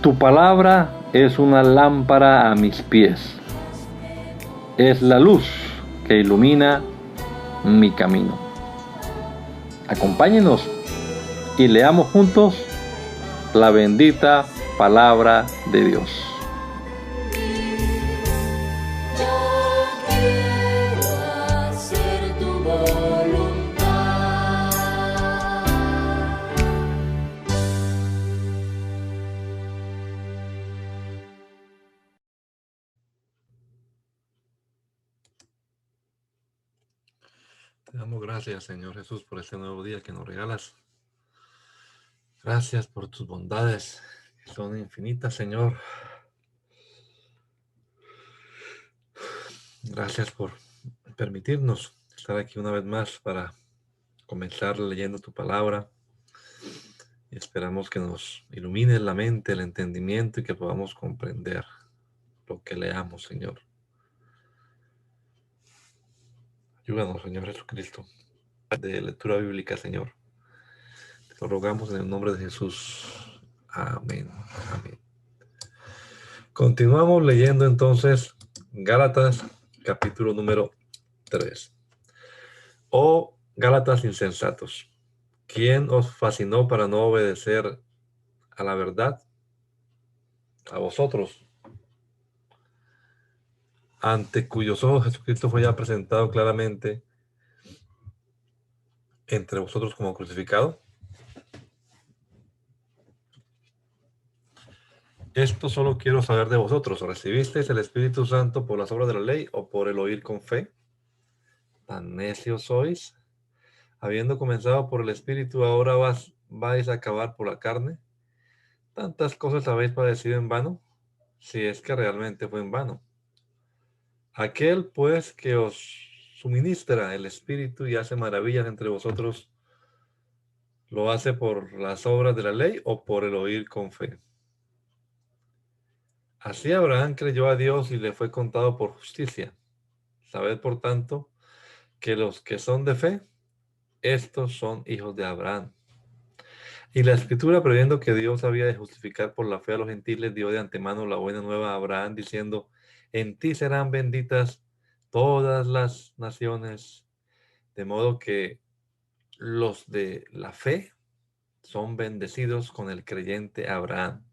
Tu palabra es una lámpara a mis pies, es la luz que ilumina mi camino. Acompáñenos y leamos juntos la bendita palabra de Dios. Te damos gracias, Señor Jesús, por este nuevo día que nos regalas. Gracias por tus bondades, que son infinitas, Señor. Gracias por permitirnos estar aquí una vez más para comenzar leyendo tu palabra. Y esperamos que nos ilumine la mente, el entendimiento y que podamos comprender lo que leamos, Señor. Ayúdanos, Señor Jesucristo, de lectura bíblica, Señor. Te lo rogamos en el nombre de Jesús. Amén. Amén. Continuamos leyendo entonces Gálatas, capítulo número 3. Oh, Gálatas insensatos, ¿quién os fascinó para no obedecer a la verdad? A vosotros, ante cuyos ojos Jesucristo fue ya presentado claramente entre vosotros como crucificado. Esto solo quiero saber de vosotros. ¿Recibisteis el Espíritu Santo por las obras de la ley o por el oír con fe? ¿Tan necios sois? Habiendo comenzado por el Espíritu, ahora vais a acabar por la carne. ¿Tantas cosas habéis padecido en vano? Si es que realmente fue en vano. Aquel, pues, que os suministra el Espíritu y hace maravillas entre vosotros, ¿lo hace por las obras de la ley o por el oír con fe? Así Abraham creyó a Dios y le fue contado por justicia. Sabed, por tanto, que los que son de fe, estos son hijos de Abraham. Y la Escritura, previendo que Dios había de justificar por la fe a los gentiles, dio de antemano la buena nueva a Abraham, diciendo: en ti serán benditas todas las naciones, de modo que los de la fe son bendecidos con el creyente Abraham.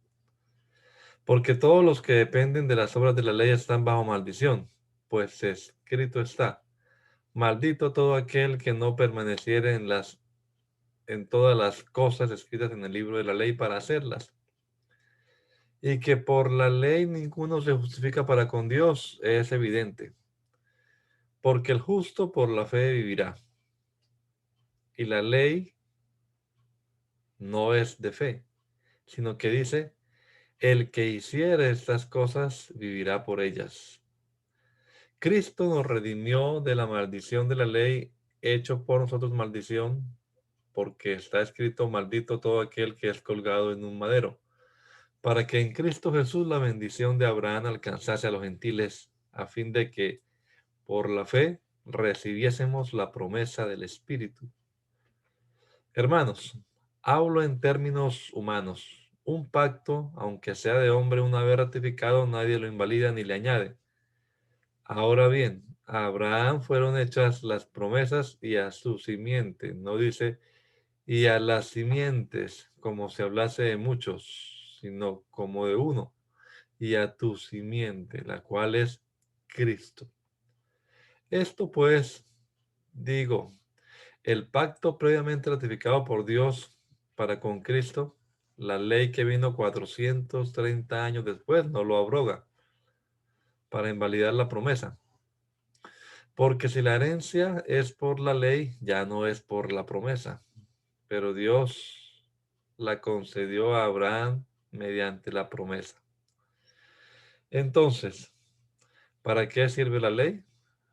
Porque todos los que dependen de las obras de la ley están bajo maldición, pues escrito está: maldito todo aquel que no permaneciere en todas las cosas escritas en el libro de la ley para hacerlas. Y que por la ley ninguno se justifica para con Dios es evidente, porque el justo por la fe vivirá. Y la ley no es de fe, sino que dice: el que hiciere estas cosas vivirá por ellas. Cristo nos redimió de la maldición de la ley, hecho por nosotros maldición, porque está escrito: maldito todo aquel que es colgado en un madero, para que en Cristo Jesús la bendición de Abraham alcanzase a los gentiles, a fin de que por la fe recibiésemos la promesa del Espíritu. Hermanos, hablo en términos humanos. Un pacto, aunque sea de hombre, una vez ratificado, nadie lo invalida ni le añade. Ahora bien, a Abraham fueron hechas las promesas y a su simiente. No dice y a las simientes, como si hablase de muchos, sino como de uno, y a tu simiente, la cual es Cristo. Esto pues, digo, el pacto previamente ratificado por Dios para con Cristo, la ley que vino 430 años después, no lo abroga para invalidar la promesa. Porque si la herencia es por la ley, ya no es por la promesa, pero Dios la concedió a Abraham mediante la promesa. Entonces, ¿para qué sirve la ley?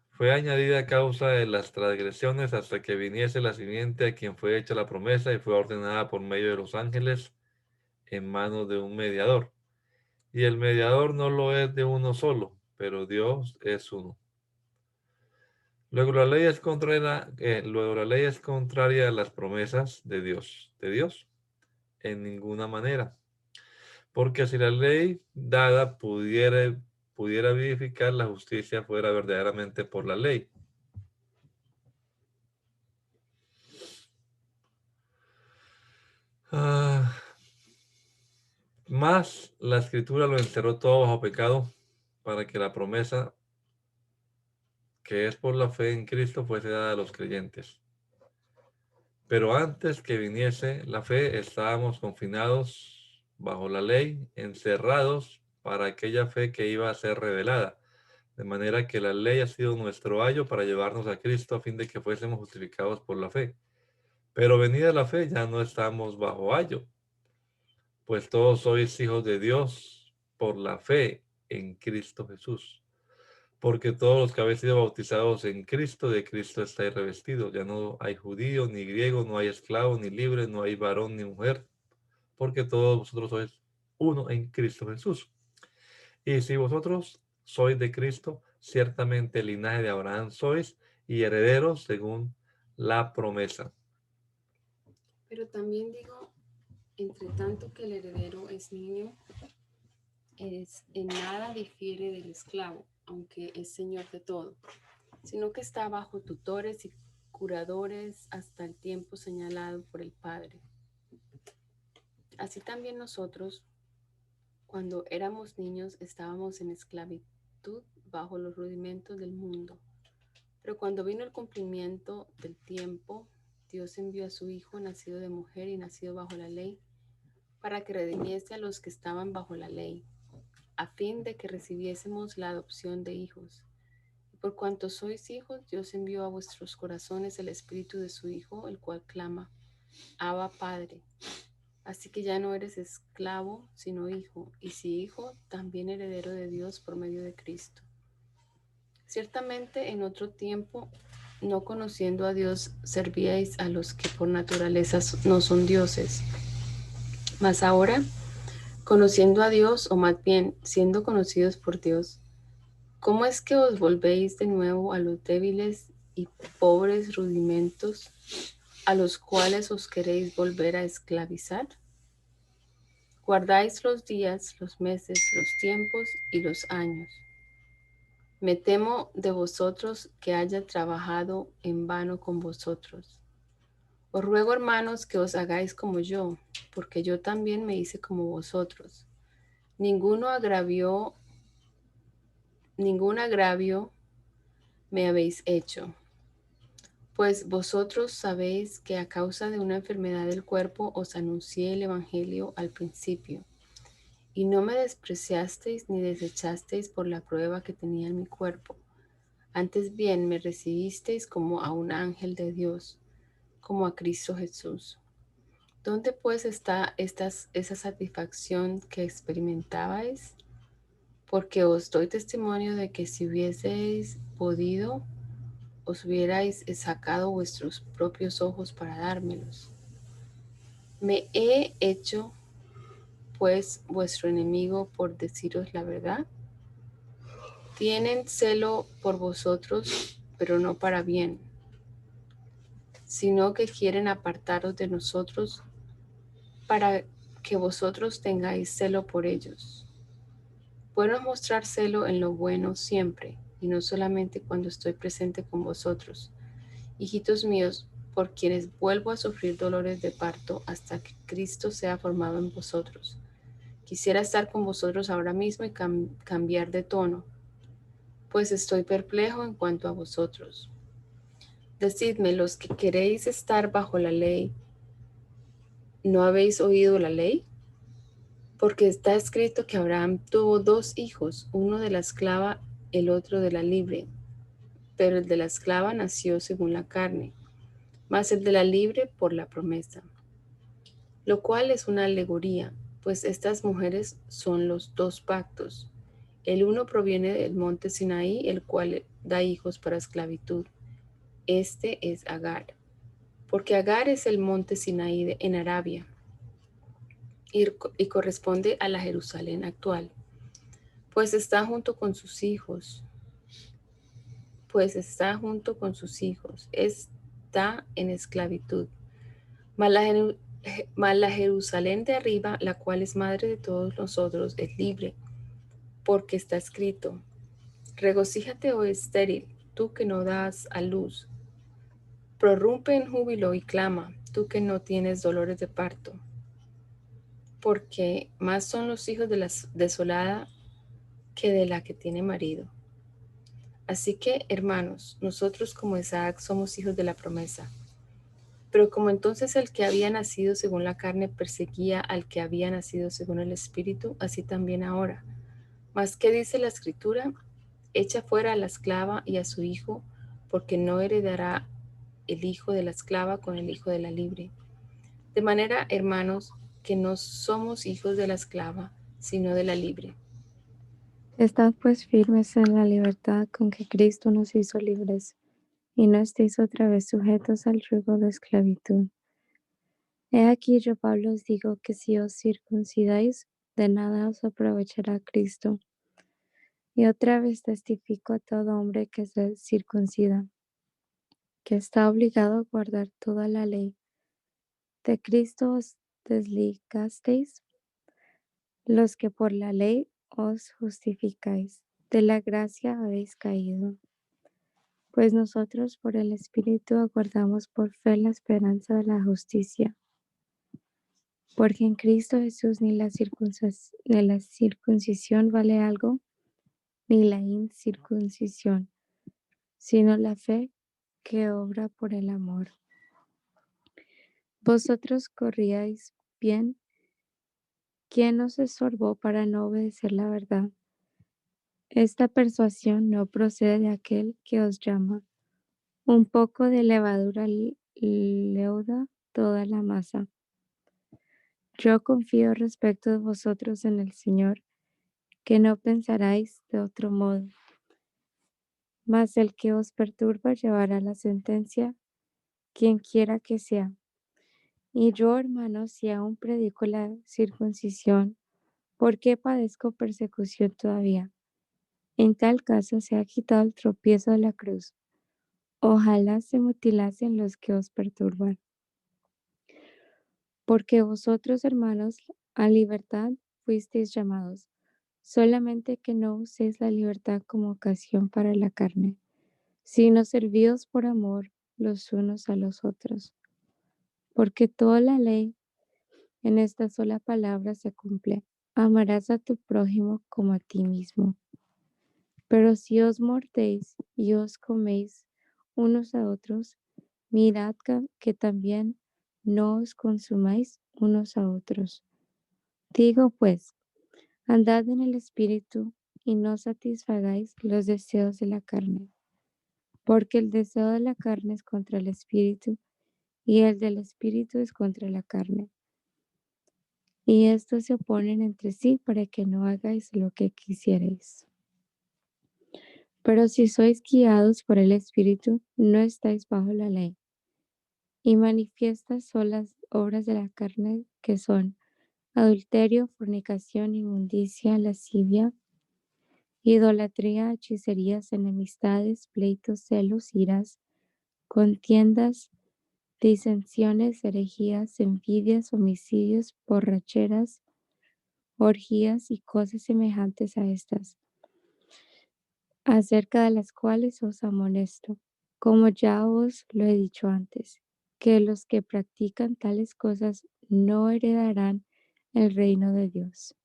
Fue añadida a causa de las transgresiones hasta que viniese la simiente a quien fue hecha la promesa y fue ordenada por medio de los ángeles en manos de un mediador. Y el mediador no lo es de uno solo, pero Dios es uno. Luego la ley es contraria a las promesas de Dios. ¿De Dios? En ninguna manera. Porque si la ley dada pudiera vivificar, la justicia fuera verdaderamente por la ley. Más la escritura lo encerró todo bajo pecado para que la promesa que es por la fe en Cristo fuese dada a los creyentes. Pero antes que viniese la fe, estábamos confinados bajo la ley, encerrados para aquella fe que iba a ser revelada. De manera que la ley ha sido nuestro ayo para llevarnos a Cristo a fin de que fuésemos justificados por la fe. Pero venida la fe, ya no estamos bajo ayo, pues todos sois hijos de Dios por la fe en Cristo Jesús. Porque todos los que habéis sido bautizados en Cristo, de Cristo estáis revestidos. Ya no hay judío ni griego, no hay esclavo ni libre, no hay varón ni mujer, porque todos vosotros sois uno en Cristo Jesús. Y si vosotros sois de Cristo, ciertamente el linaje de Abraham sois y herederos según la promesa. Pero también digo, entre tanto que el heredero es niño, en nada difiere del esclavo, aunque es señor de todo, sino que está bajo tutores y curadores hasta el tiempo señalado por el Padre. Así también nosotros, cuando éramos niños, estábamos en esclavitud bajo los rudimentos del mundo. Pero cuando vino el cumplimiento del tiempo, Dios envió a su Hijo, nacido de mujer y nacido bajo la ley, para que redimiese a los que estaban bajo la ley, a fin de que recibiésemos la adopción de hijos. Y por cuanto sois hijos, Dios envió a vuestros corazones el espíritu de su Hijo, el cual clama, Abba, Padre. Así que ya no eres esclavo, sino hijo, y si hijo, también heredero de Dios por medio de Cristo. Ciertamente en otro tiempo, no conociendo a Dios, servíais a los que por naturaleza no son dioses. Mas ahora, conociendo a Dios, o más bien siendo conocidos por Dios, ¿cómo es que os volvéis de nuevo a los débiles y pobres rudimentos a los cuales os queréis volver a esclavizar? Guardáis los días, los meses, los tiempos y los años. Me temo de vosotros que haya trabajado en vano con vosotros. Os ruego, hermanos, que os hagáis como yo, porque yo también me hice como vosotros. Ningún agravio me habéis hecho, pues vosotros sabéis que a causa de una enfermedad del cuerpo os anuncié el Evangelio al principio, y no me despreciasteis ni desechasteis por la prueba que tenía en mi cuerpo. Antes bien me recibisteis como a un ángel de Dios, como a Cristo Jesús. ¿Dónde pues está esa satisfacción que experimentabais? Porque os doy testimonio de que si hubieseis podido, os hubierais sacado vuestros propios ojos para dármelos. ¿Me he hecho, pues, vuestro enemigo por deciros la verdad? Tienen celo por vosotros, pero no para bien, sino que quieren apartaros de nosotros para que vosotros tengáis celo por ellos. Bueno mostrar celo en lo bueno siempre, y no solamente cuando estoy presente con vosotros. Hijitos míos, por quienes vuelvo a sufrir dolores de parto hasta que Cristo sea formado en vosotros. Quisiera estar con vosotros ahora mismo y cambiar de tono, pues estoy perplejo en cuanto a vosotros. Decidme, los que queréis estar bajo la ley, ¿no habéis oído la ley? Porque está escrito que Abraham tuvo 2 hijos, uno de la esclava, el otro de la libre. Pero el de la esclava nació según la carne, mas el de la libre por la promesa. Lo cual es una alegoría, pues estas mujeres son los 2 pactos. El uno proviene del monte Sinaí, el cual da hijos para esclavitud. Este es Agar, porque Agar es el monte Sinaí en Arabia y corresponde a la Jerusalén actual. Pues está junto con sus hijos, está en esclavitud. Mas la Mas la Jerusalén de arriba, la cual es madre de todos nosotros, es libre, porque está escrito: regocíjate, oh estéril, tú que no das a luz. Prorrumpe en júbilo y clama, tú que no tienes dolores de parto. Porque más son los hijos de la desolada que de la que tiene marido. Así que, hermanos, nosotros como Isaac somos hijos de la promesa. Pero como entonces el que había nacido según la carne perseguía al que había nacido según el Espíritu, así también ahora. Mas, ¿qué dice la Escritura? Echa fuera a la esclava y a su hijo, porque no heredará el hijo de la esclava con el hijo de la libre. De manera, hermanos, que no somos hijos de la esclava, sino de la libre. Estad pues firmes en la libertad con que Cristo nos hizo libres, y no estéis otra vez sujetos al yugo de esclavitud. He aquí yo, Pablo, os digo que si os circuncidáis, de nada os aprovechará Cristo. Y otra vez testifico a todo hombre que se circuncida, que está obligado a guardar toda la ley. De Cristo os desligasteis, los que por la ley os justificáis, de la gracia habéis caído. Pues nosotros por el Espíritu aguardamos por fe la esperanza de la justicia. Porque en Cristo Jesús ni la circuncisión vale algo, ni la incircuncisión, sino la fe que obra por el amor. Vosotros corríais bien. ¿Quién os estorbó para no obedecer la verdad? Esta persuasión no procede de aquel que os llama. Un poco de levadura leuda toda la masa. Yo confío respecto de vosotros en el Señor, que no pensaráis de otro modo. Mas el que os perturba llevará la sentencia, quien quiera que sea. Y yo, hermanos, si aún predico la circuncisión, ¿por qué padezco persecución todavía? En tal caso se ha quitado el tropiezo de la cruz. Ojalá se mutilasen los que os perturban. Porque vosotros, hermanos, a libertad fuisteis llamados, solamente que no uséis la libertad como ocasión para la carne, sino servíos por amor los unos a los otros. Porque toda la ley en esta sola palabra se cumple: amarás a tu prójimo como a ti mismo. Pero si os mordéis y os coméis unos a otros, mirad que también no os consumáis unos a otros. Digo pues, andad en el Espíritu y no satisfagáis los deseos de la carne, porque el deseo de la carne es contra el Espíritu y el del Espíritu es contra la carne. Y estos se oponen entre sí para que no hagáis lo que quisierais. Pero si sois guiados por el Espíritu, no estáis bajo la ley. Y manifiestas son las obras de la carne, que son adulterio, fornicación, inmundicia, lascivia, idolatría, hechicerías, enemistades, pleitos, celos, iras, contiendas, disensiones, herejías, envidias, homicidios, borracheras, orgías y cosas semejantes a estas, acerca de las cuales os amonesto, como ya os lo he dicho antes, que los que practican tales cosas no heredarán el reino de Dios.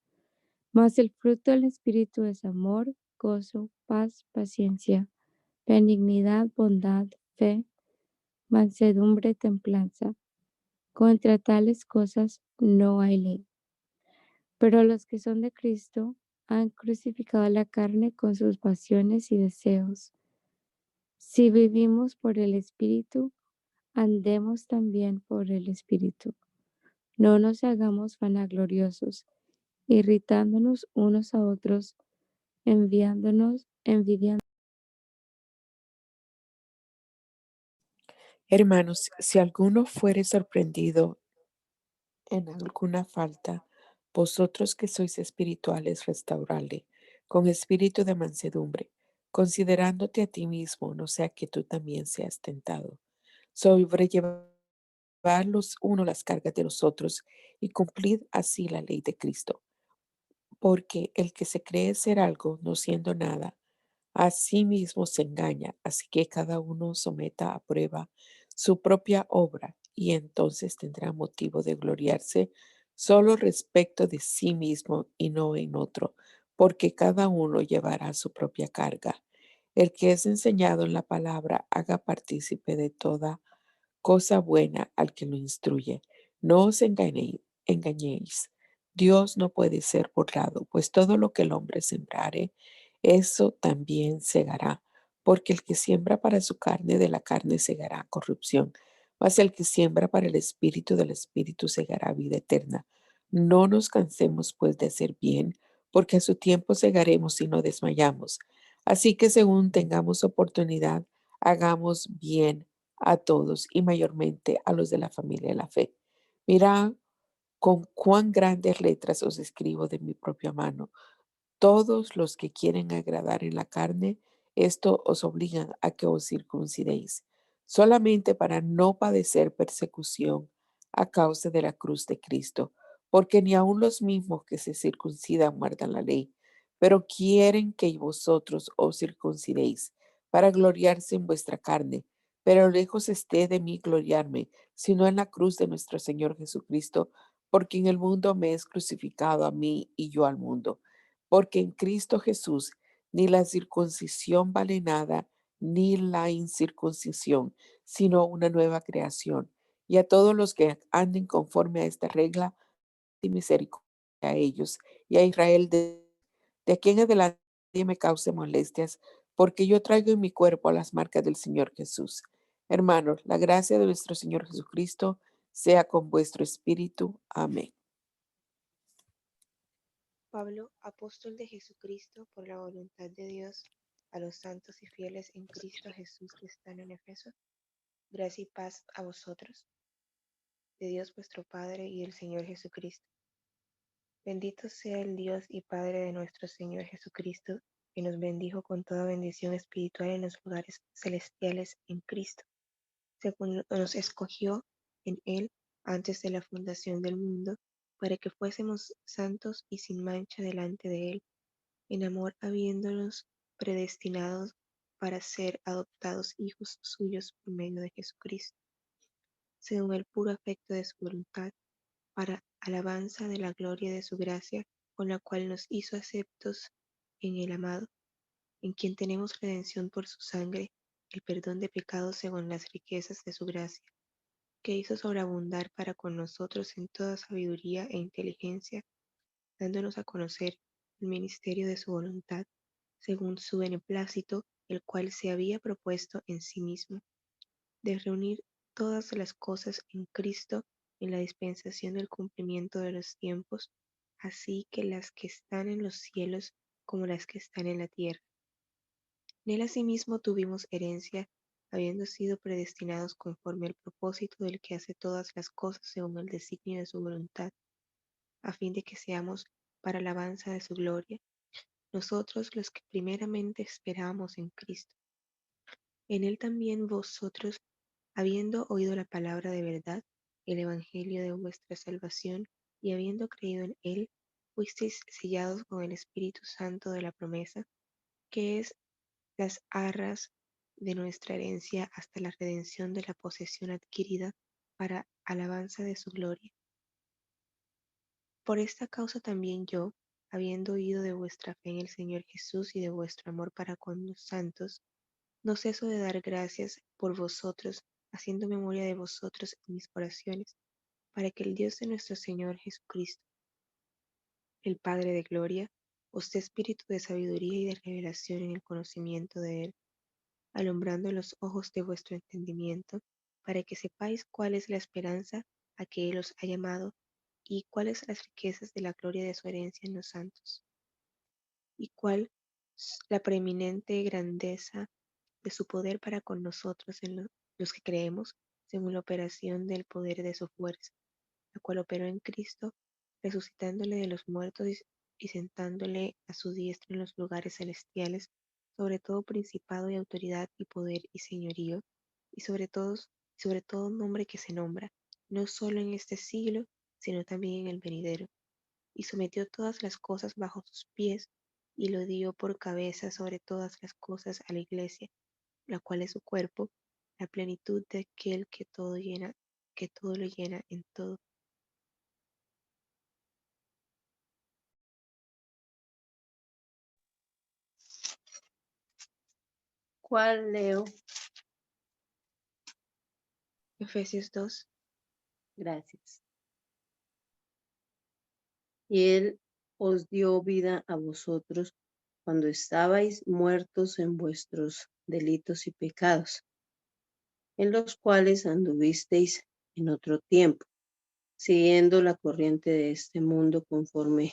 Mas el fruto del Espíritu es amor, gozo, paz, paciencia, benignidad, bondad, fe, mansedumbre, templanza. Contra tales cosas no hay ley. Pero los que son de Cristo han crucificado la carne con sus pasiones y deseos. Si vivimos por el Espíritu, andemos también por el Espíritu. No nos hagamos vanagloriosos, irritándonos unos a otros, envidiando. Hermanos, si alguno fuere sorprendido en alguna falta, vosotros que sois espirituales, restaurarle con espíritu de mansedumbre, considerándote a ti mismo, no sea que tú también seas tentado. Sobrellevad llevar los unos las cargas de los otros y cumplir así la ley de Cristo. Porque el que se cree ser algo, no siendo nada, a sí mismo se engaña. Así que cada uno someta a prueba su propia obra y entonces tendrá motivo de gloriarse solo respecto de sí mismo y no en otro, porque cada uno llevará su propia carga. El que es enseñado en la palabra haga partícipe de toda cosa buena al que lo instruye. No os engañéis. Dios no puede ser burlado, pues todo lo que el hombre sembrare, eso también segará. Porque el que siembra para su carne, de la carne segará corrupción. Mas el que siembra para el espíritu, del espíritu segará vida eterna. No nos cansemos pues de hacer bien, porque a su tiempo segaremos si no desmayamos. Así que según tengamos oportunidad, hagamos bien a todos y mayormente a los de la familia de la fe. Mira con cuán grandes letras os escribo de mi propia mano. Todos los que quieren agradar en la carne, esto os obligan a que os circuncidéis, solamente para no padecer persecución a causa de la cruz de Cristo, porque ni aun los mismos que se circuncidan guardan la ley, pero quieren que vosotros os circuncidéis para gloriarse en vuestra carne. Pero lejos esté de mí gloriarme, sino en la cruz de nuestro Señor Jesucristo, porque en el mundo me es crucificado a mí y yo al mundo. Porque en Cristo Jesús ni la circuncisión vale nada, ni la incircuncisión, sino una nueva creación. Y a todos los que anden conforme a esta regla, y misericordia a ellos y a Israel de aquí en adelante nadie me cause molestias, porque yo traigo en mi cuerpo las marcas del Señor Jesús. Hermanos, la gracia de nuestro Señor Jesucristo sea con vuestro espíritu. Amén. Pablo, apóstol de Jesucristo por la voluntad de Dios, a los santos y fieles en Cristo Jesús que están en Efeso, gracia y paz a vosotros, de Dios vuestro Padre y del Señor Jesucristo. Bendito sea el Dios y Padre de nuestro Señor Jesucristo, que nos bendijo con toda bendición espiritual en los lugares celestiales en Cristo, según nos escogió en Él antes de la fundación del mundo, para que fuésemos santos y sin mancha delante de Él, en amor habiéndonos predestinados para ser adoptados hijos suyos por medio de Jesucristo, según el puro afecto de su voluntad, para alabanza de la gloria de su gracia, con la cual nos hizo aceptos en el amado, en quien tenemos redención por su sangre, el perdón de pecados según las riquezas de su gracia, que hizo sobreabundar para con nosotros en toda sabiduría e inteligencia, dándonos a conocer el ministerio de su voluntad, según su beneplácito, el cual se había propuesto en sí mismo, de reunir todas las cosas en Cristo en la dispensación del cumplimiento de los tiempos, así que las que están en los cielos como las que están en la tierra. En él asimismo tuvimos herencia, habiendo sido predestinados conforme al propósito del que hace todas las cosas según el designio de su voluntad, a fin de que seamos para alabanza de su gloria, nosotros los que primeramente esperamos en Cristo. En él también vosotros, habiendo oído la palabra de verdad, el evangelio de vuestra salvación, y habiendo creído en él, fuisteis sellados con el Espíritu Santo de la promesa, que es las arras de nuestra herencia hasta la redención de la posesión adquirida para alabanza de su gloria. Por esta causa también yo, habiendo oído de vuestra fe en el Señor Jesús y de vuestro amor para con los santos, no ceso de dar gracias por vosotros, haciendo memoria de vosotros en mis oraciones, para que el Dios de nuestro Señor Jesucristo, el Padre de gloria, os dé espíritu de sabiduría y de revelación en el conocimiento de Él, alumbrando los ojos de vuestro entendimiento, para que sepáis cuál es la esperanza a que Él os ha llamado, y cuáles las riquezas de la gloria de su herencia en los santos, y cuál la preeminente grandeza de su poder para con nosotros en los que creemos, según la operación del poder de su fuerza, la cual operó en Cristo, resucitándole de los muertos y sentándole a su diestra en los lugares celestiales, sobre todo principado y autoridad y poder y señorío, y sobre todo nombre que se nombra, no solo en este siglo, sino también en el venidero, y sometió todas las cosas bajo sus pies, y lo dio por cabeza sobre todas las cosas a la Iglesia, la cual es su cuerpo, la plenitud de aquel que todo lo llena en todo. ¿Cuál leo? Efesios 2. Gracias. Y Él os dio vida a vosotros cuando estabais muertos en vuestros delitos y pecados, en los cuales anduvisteis en otro tiempo, siguiendo la corriente de este mundo conforme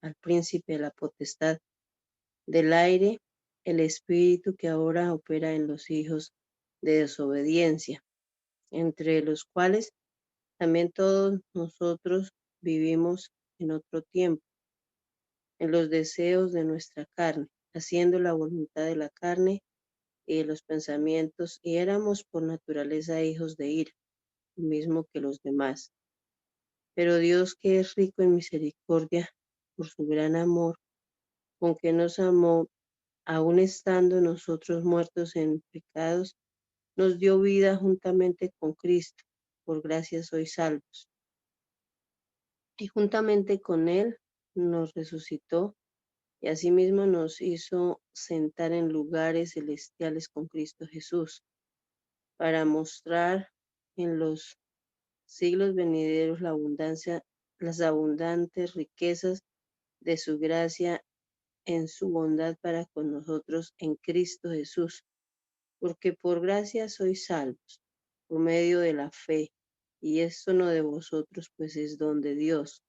al príncipe de la potestad del aire, el espíritu que ahora opera en los hijos de desobediencia, entre los cuales también todos nosotros vivimos en otro tiempo, en los deseos de nuestra carne, haciendo la voluntad de la carne y de los pensamientos, y éramos por naturaleza hijos de ira, lo mismo que los demás. Pero Dios, que es rico en misericordia, por su gran amor, con que nos amó, aun estando nosotros muertos en pecados, nos dio vida juntamente con Cristo. Por gracia sois salvos. Y juntamente con Él nos resucitó y asimismo nos hizo sentar en lugares celestiales con Cristo Jesús, para mostrar en los siglos venideros las abundantes riquezas de su gracia en su bondad para con nosotros en Cristo Jesús, porque por gracia sois salvos, por medio de la fe, y esto no de vosotros, pues es don de Dios,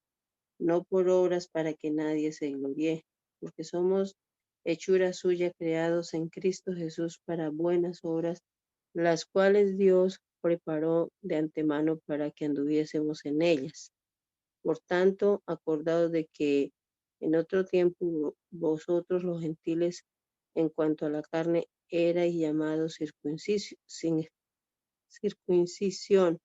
no por obras para que nadie se gloríe, porque somos hechura suya, creados en Cristo Jesús para buenas obras, las cuales Dios preparó de antemano para que anduviésemos en ellas. Por tanto, acordaos de que en otro tiempo vosotros los gentiles, en cuanto a la carne, erais llamados sin circuncisión,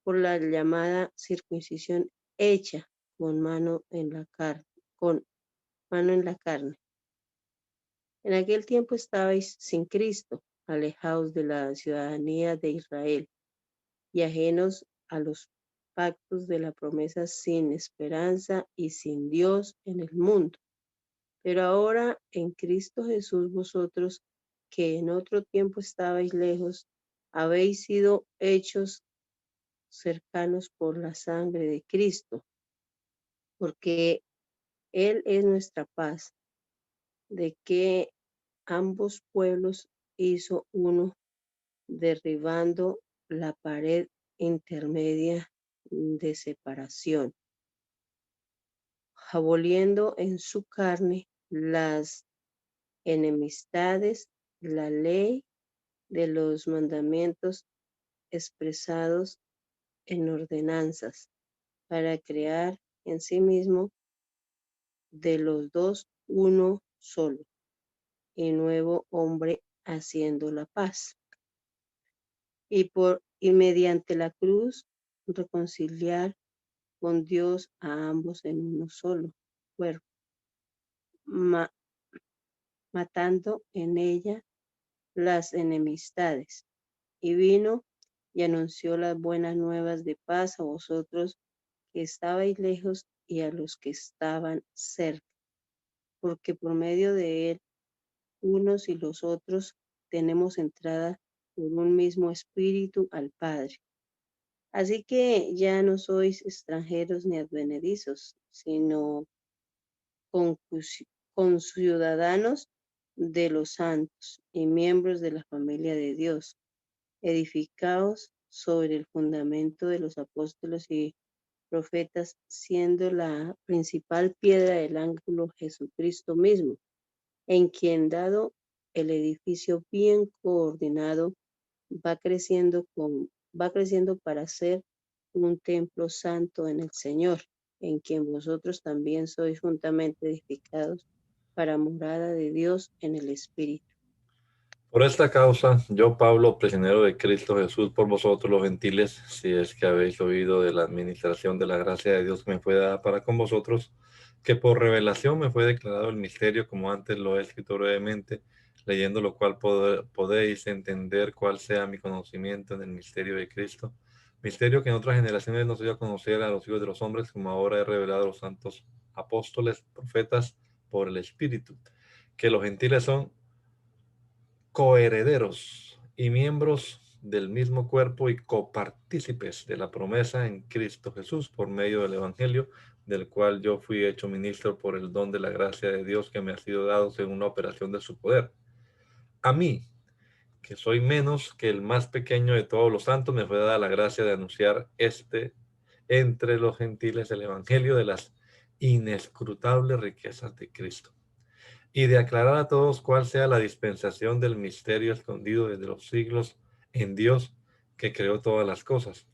por la llamada circuncisión hecha con mano en la carne, con mano en la carne. En aquel tiempo estabais sin Cristo, alejados de la ciudadanía de Israel y ajenos a los pactos de la promesa, sin esperanza y sin Dios en el mundo. Pero ahora en Cristo Jesús vosotros, que en otro tiempo estabais lejos, habéis sido hechos cercanos por la sangre de Cristo, porque Él es nuestra paz, de que ambos pueblos hizo uno, derribando la pared intermedia de separación, aboliendo en su carne las enemistades, la ley de los mandamientos expresados en ordenanzas, para crear en sí mismo de los dos uno solo, y nuevo hombre, haciendo la paz. Y mediante la cruz reconciliar con Dios a ambos en uno solo cuerpo, matando en ella las enemistades. Y vino y anunció las buenas nuevas de paz a vosotros que estabais lejos y a los que estaban cerca, porque por medio de él unos y los otros tenemos entrada por un mismo espíritu al Padre. Así que ya no sois extranjeros ni advenedizos, sino conciudadanos de los santos y miembros de la familia de Dios, edificados sobre el fundamento de los apóstoles y profetas, siendo la principal piedra del ángulo Jesucristo mismo, en quien, dado el edificio bien coordinado, va creciendo para ser un templo santo en el Señor, en quien vosotros también sois juntamente edificados para morada de Dios en el Espíritu. Por esta causa, yo, Pablo, prisionero de Cristo Jesús por vosotros los gentiles, si es que habéis oído de la administración de la gracia de Dios que me fue dada para con vosotros, que por revelación me fue declarado el misterio, como antes lo he escrito brevemente, leyendo lo cual podéis entender cuál sea mi conocimiento en el misterio de Cristo, misterio que en otras generaciones no se dio a conocer a los hijos de los hombres, como ahora he revelado a los santos apóstoles, profetas, por el Espíritu, que los gentiles son coherederos y miembros del mismo cuerpo y copartícipes de la promesa en Cristo Jesús por medio del Evangelio, del cual yo fui hecho ministro por el don de la gracia de Dios que me ha sido dado según la operación de su poder. A mí, que soy menos que el más pequeño de todos los santos, me fue dada la gracia de anunciar entre los gentiles el Evangelio de las inescrutables riquezas de Cristo, y de aclarar a todos cuál sea la dispensación del misterio escondido desde los siglos en Dios que creó todas las cosas,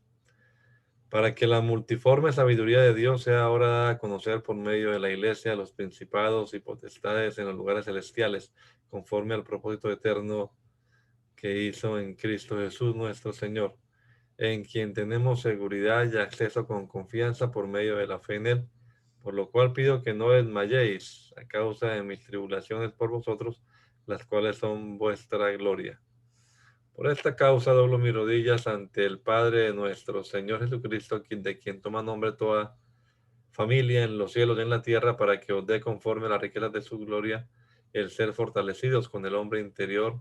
para que la multiforme sabiduría de Dios sea ahora dada a conocer por medio de la Iglesia a los principados y potestades en los lugares celestiales, conforme al propósito eterno que hizo en Cristo Jesús nuestro Señor, en quien tenemos seguridad y acceso con confianza por medio de la fe en Él. Por lo cual pido que no desmayéis a causa de mis tribulaciones por vosotros, las cuales son vuestra gloria. Por esta causa doblo mis rodillas ante el Padre de nuestro Señor Jesucristo, de quien toma nombre toda familia en los cielos y en la tierra, para que os dé conforme a las riquezas de su gloria el ser fortalecidos con el hombre interior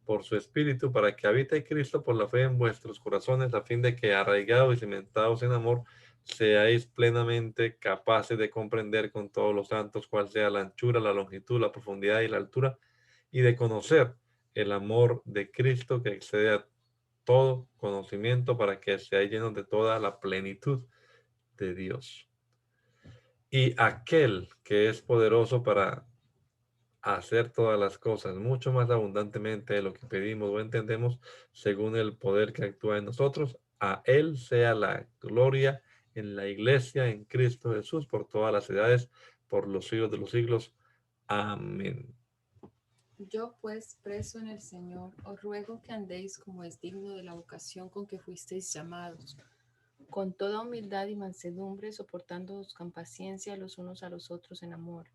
por su Espíritu, para que habite Cristo por la fe en vuestros corazones, a fin de que, arraigados y cimentados en amor, seáis plenamente capaces de comprender con todos los santos cuál sea la anchura, la longitud, la profundidad y la altura, y de conocer el amor de Cristo que excede a todo conocimiento, para que seáis llenos de toda la plenitud de Dios. Y aquel que es poderoso para hacer todas las cosas mucho más abundantemente de lo que pedimos o entendemos, según el poder que actúa en nosotros, a Él sea la gloria en la iglesia, en Cristo Jesús, por todas las edades, por los siglos de los siglos. Amén. Yo pues, preso en el Señor, os ruego que andéis como es digno de la vocación con que fuisteis llamados, con toda humildad y mansedumbre, soportándoos con paciencia los unos a los otros en amor,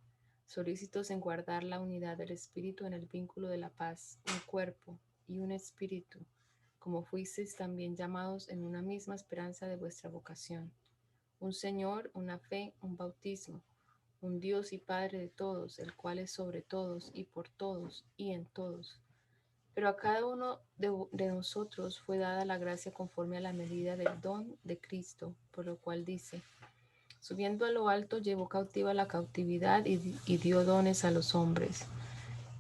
solícitos en guardar la unidad del Espíritu en el vínculo de la paz, un cuerpo y un espíritu, como fuisteis también llamados en una misma esperanza de vuestra vocación, un Señor, una fe, un bautismo, un Dios y Padre de todos, el cual es sobre todos y por todos y en todos. Pero a cada uno de nosotros fue dada la gracia conforme a la medida del don de Cristo, por lo cual dice, subiendo a lo alto llevó cautiva la cautividad y dio dones a los hombres.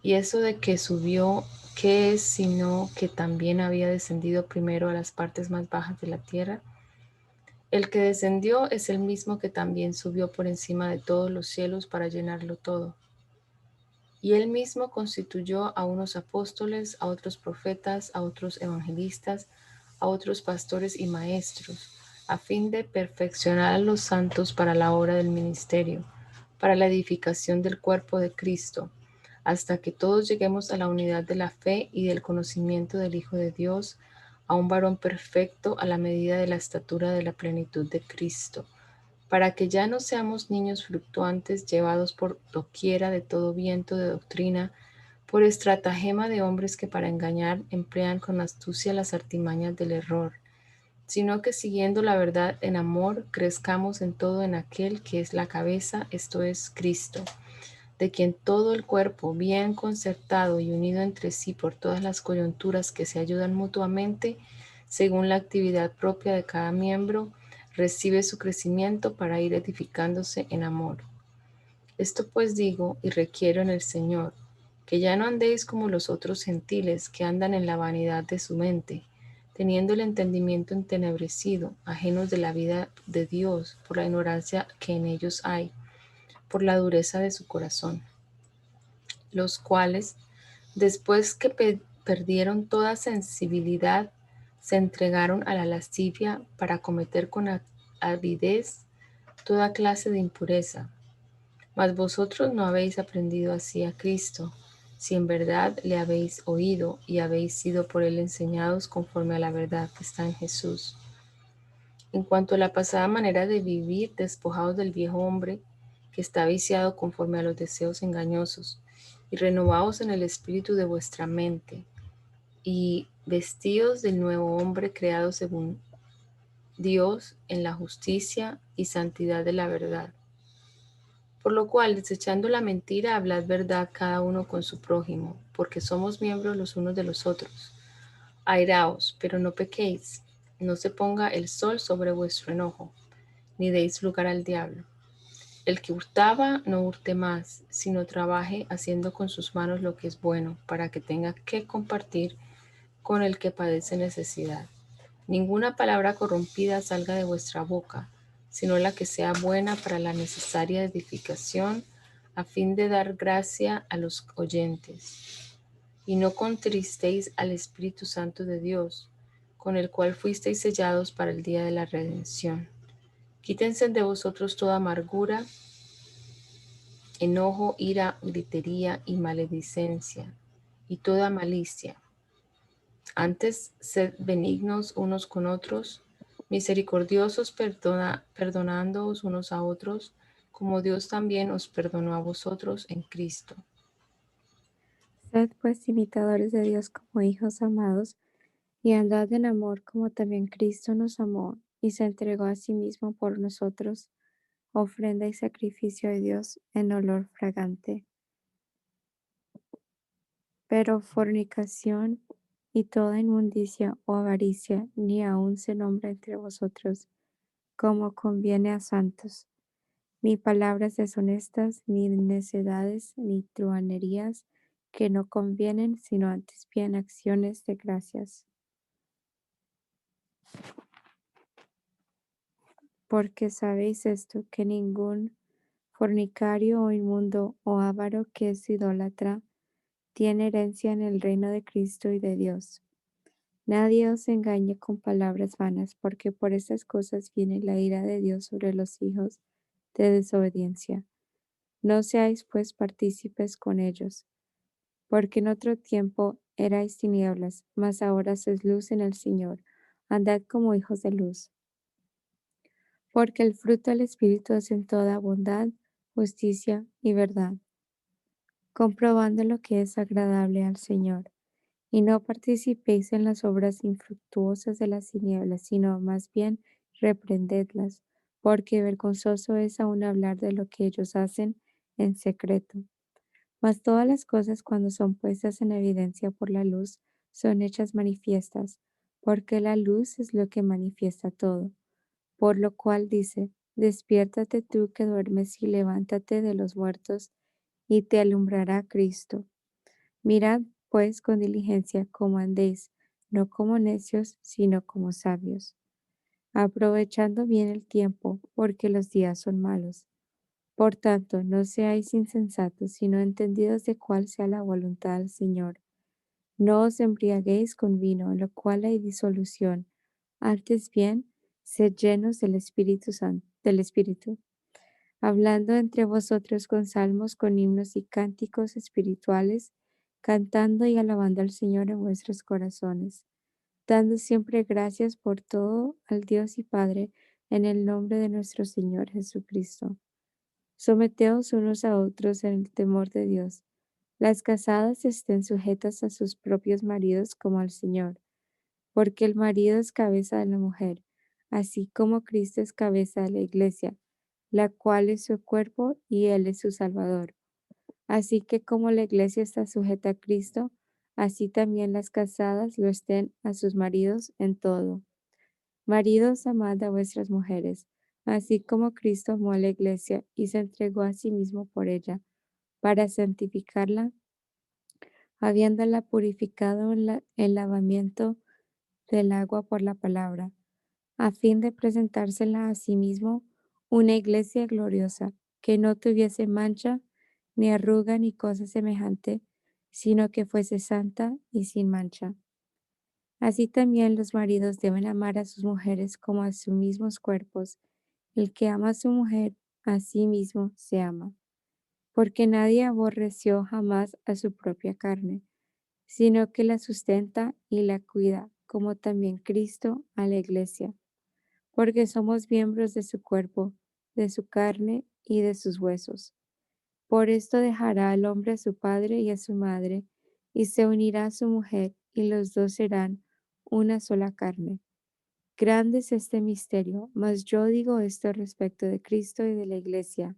Y eso de que subió, ¿qué es sino que también había descendido primero a las partes más bajas de la tierra? El que descendió es el mismo que también subió por encima de todos los cielos para llenarlo todo. Y él mismo constituyó a unos apóstoles, a otros profetas, a otros evangelistas, a otros pastores y maestros, a fin de perfeccionar a los santos para la obra del ministerio, para la edificación del cuerpo de Cristo, hasta que todos lleguemos a la unidad de la fe y del conocimiento del Hijo de Dios, a un varón perfecto a la medida de la estatura de la plenitud de Cristo, para que ya no seamos niños fluctuantes llevados por doquiera de todo viento de doctrina, por estratagema de hombres que para engañar emplean con astucia las artimañas del error, sino que siguiendo la verdad en amor, crezcamos en todo en aquel que es la cabeza, esto es Cristo, de quien todo el cuerpo, bien concertado y unido entre sí por todas las coyunturas que se ayudan mutuamente, según la actividad propia de cada miembro, recibe su crecimiento para ir edificándose en amor. Esto pues digo y requiero en el Señor, que ya no andéis como los otros gentiles que andan en la vanidad de su mente, teniendo el entendimiento entenebrecido, ajenos de la vida de Dios por la ignorancia que en ellos hay, por la dureza de su corazón, los cuales, después que perdieron toda sensibilidad, se entregaron a la lascivia para cometer con avidez toda clase de impureza. Mas vosotros no habéis aprendido así a Cristo, si en verdad le habéis oído y habéis sido por él enseñados conforme a la verdad que está en Jesús. En cuanto a la pasada manera de vivir, despojados del viejo hombre, que está viciado conforme a los deseos engañosos, y renovados en el espíritu de vuestra mente, y vestidos del nuevo hombre creado según Dios en la justicia y santidad de la verdad. Por lo cual, desechando la mentira, hablad verdad cada uno con su prójimo, porque somos miembros los unos de los otros. Airaos, pero no pequéis, no se ponga el sol sobre vuestro enojo, ni deis lugar al diablo. El que hurtaba, no hurte más, sino trabaje haciendo con sus manos lo que es bueno, para que tenga que compartir con el que padece necesidad. Ninguna palabra corrompida salga de vuestra boca, sino la que sea buena para la necesaria edificación, a fin de dar gracia a los oyentes. Y no contristéis al Espíritu Santo de Dios, con el cual fuisteis sellados para el día de la redención. Quítense de vosotros toda amargura, enojo, ira, gritería y maledicencia, y toda malicia. Antes, sed benignos unos con otros, misericordiosos, perdonándoos unos a otros, como Dios también os perdonó a vosotros en Cristo. Sed pues imitadores de Dios como hijos amados, y andad en amor como también Cristo nos amó y se entregó a sí mismo por nosotros, ofrenda y sacrificio a Dios en olor fragante. Pero fornicación y toda inmundicia o avaricia ni aun se nombra entre vosotros, como conviene a santos, ni palabras deshonestas, ni necedades, ni truhanerías que no convienen, sino antes bien acciones de gracias. Porque sabéis esto, que ningún fornicario o inmundo o avaro que es idólatra tiene herencia en el reino de Cristo y de Dios. Nadie os engañe con palabras vanas, porque por estas cosas viene la ira de Dios sobre los hijos de desobediencia. No seáis pues partícipes con ellos, porque en otro tiempo erais tinieblas, mas ahora sois luz en el Señor. Andad como hijos de luz. Porque el fruto del Espíritu es en toda bondad, justicia y verdad, comprobando lo que es agradable al Señor. Y no participéis en las obras infructuosas de las tinieblas, sino más bien reprendedlas, porque vergonzoso es aún hablar de lo que ellos hacen en secreto. Mas todas las cosas, cuando son puestas en evidencia por la luz, son hechas manifiestas, porque la luz es lo que manifiesta todo. Por lo cual dice, despiértate tú que duermes y levántate de los muertos, y te alumbrará Cristo. Mirad pues con diligencia cómo andéis, no como necios, sino como sabios, aprovechando bien el tiempo, porque los días son malos. Por tanto, no seáis insensatos, sino entendidos de cuál sea la voluntad del Señor. No os embriaguéis con vino, en lo cual hay disolución. Antes bien, sed llenos del Espíritu Santo, del Espíritu, hablando entre vosotros con salmos, con himnos y cánticos espirituales, cantando y alabando al Señor en vuestros corazones, dando siempre gracias por todo al Dios y Padre, en el nombre de nuestro Señor Jesucristo. Someteos unos a otros en el temor de Dios. Las casadas estén sujetas a sus propios maridos como al Señor, porque el marido es cabeza de la mujer, así como Cristo es cabeza de la iglesia, la cual es su cuerpo y Él es su Salvador. Así que como la iglesia está sujeta a Cristo, así también las casadas lo estén a sus maridos en todo. Maridos, amad a vuestras mujeres, así como Cristo amó a la iglesia y se entregó a sí mismo por ella, para santificarla, habiéndola purificado en el lavamiento del agua por la palabra, a fin de presentársela a sí mismo una iglesia gloriosa, que no tuviese mancha, ni arruga, ni cosa semejante, sino que fuese santa y sin mancha. Así también los maridos deben amar a sus mujeres como a sus mismos cuerpos. El que ama a su mujer, a sí mismo se ama. porque nadie aborreció jamás a su propia carne, sino que la sustenta y la cuida, como también Cristo a la iglesia, porque somos miembros de su cuerpo, de su carne y de sus huesos. Por esto dejará al hombre a su padre y a su madre, y se unirá a su mujer, y los dos serán una sola carne. Grande es este misterio, mas yo digo esto respecto de Cristo y de la iglesia.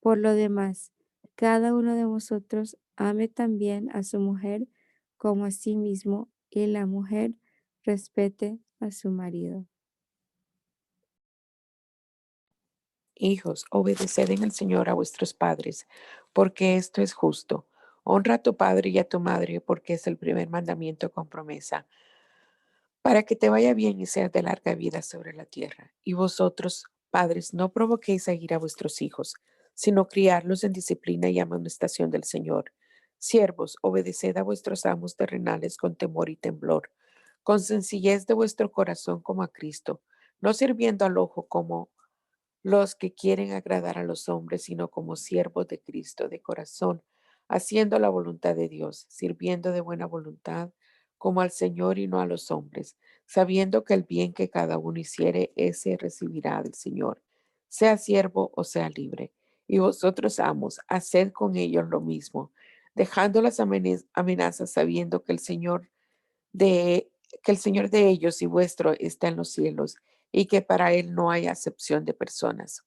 Por lo demás, cada uno de vosotros ame también a su mujer como a sí mismo, y la mujer respete a su marido. Hijos, obedeced en el Señor a vuestros padres, porque esto es justo. Honra a tu padre y a tu madre, porque es el primer mandamiento con promesa, para que te vaya bien y seas de larga vida sobre la tierra. Y vosotros, padres, no provoquéis a ir a vuestros hijos, sino criarlos en disciplina y amonestación del Señor. Siervos, obedeced a vuestros amos terrenales con temor y temblor, con sencillez de vuestro corazón como a Cristo, no sirviendo al ojo como los que quieren agradar a los hombres, sino como siervos de Cristo de corazón, haciendo la voluntad de Dios, sirviendo de buena voluntad, como al Señor y no a los hombres, sabiendo que el bien que cada uno hiciere, ese recibirá del Señor, sea siervo o sea libre. Y vosotros, amos, haced con ellos lo mismo, dejando las amenazas, sabiendo de, que el Señor de ellos y vuestro está en los cielos, y que para él no hay acepción de personas.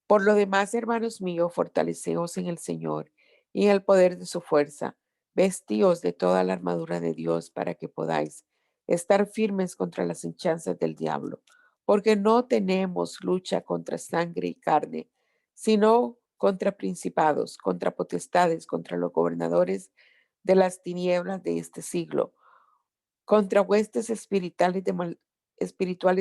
Por lo demás, hermanos míos, fortaleceos en el Señor y en el poder de su fuerza. Vestíos de toda la armadura de Dios para que podáis estar firmes contra las hinchazas del diablo, porque no tenemos lucha contra sangre y carne, sino contra principados, contra potestades, contra los gobernadores de las tinieblas de este siglo, contra huestes espirituales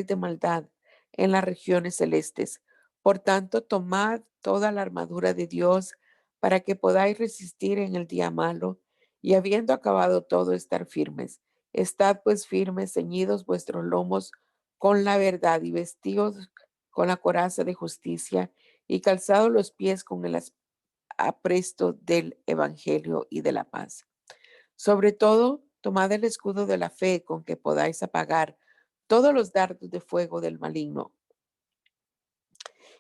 de maldad en las regiones celestes. Por tanto, tomad toda la armadura de Dios para que podáis resistir en el día malo y habiendo acabado todo, estar firmes. Estad pues firmes, ceñidos vuestros lomos con la verdad y vestidos con la coraza de justicia y calzados los pies con el apresto del evangelio y de la paz. Sobre todo, tomad el escudo de la fe con que podáis apagar todos los dardos de fuego del maligno.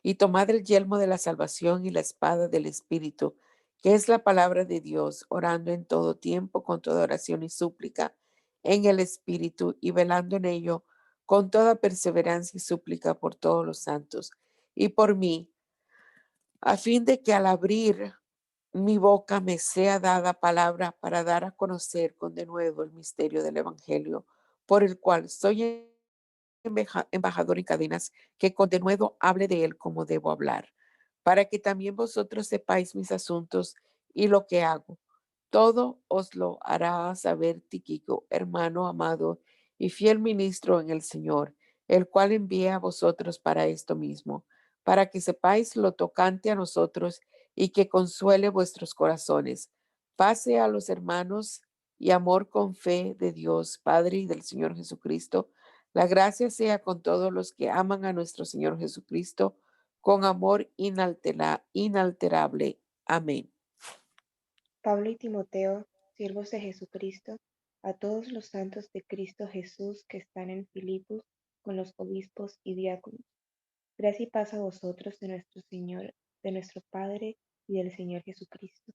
Y tomad el yelmo de la salvación y la espada del Espíritu, que es la palabra de Dios, orando en todo tiempo con toda oración y súplica en el Espíritu y velando en ello con toda perseverancia y súplica por todos los santos y por mí, a fin de que al abrir mi boca me sea dada palabra para dar a conocer con denuedo el misterio del Evangelio, por el cual soy embajador en cadenas, que con denuedo hable de él como debo hablar, para que también vosotros sepáis mis asuntos y lo que hago. Todo os lo hará saber Tíquico, hermano amado y fiel ministro en el Señor, el cual envía a vosotros para esto mismo, para que sepáis lo tocante a nosotros y que consuele vuestros corazones. Pase a los hermanos y amor con fe de Dios, Padre y del Señor Jesucristo. La gracia sea con todos los que aman a nuestro Señor Jesucristo con amor inalterable. Amén. Pablo y Timoteo, siervos de Jesucristo, a todos los santos de Cristo Jesús que están en Filipos, con los obispos y diáconos. Gracia y paz a vosotros de nuestro Señor, de nuestro Padre y del Señor Jesucristo.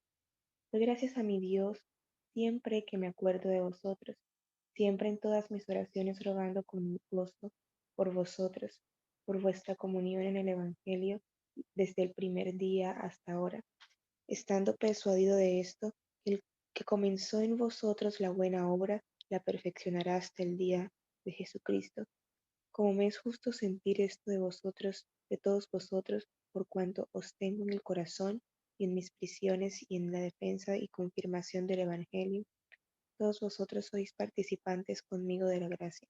Doy gracias a mi Dios siempre que me acuerdo de vosotros, siempre en todas mis oraciones rogando con gozo por vosotros, por vuestra comunión en el Evangelio desde el primer día hasta ahora, estando persuadido de esto, el que comenzó en vosotros la buena obra, la perfeccionará hasta el día de Jesucristo. Como me es justo sentir esto de vosotros, de todos vosotros, por cuanto os tengo en el corazón y en mis prisiones y en la defensa y confirmación del Evangelio, todos vosotros sois participantes conmigo de la gracia.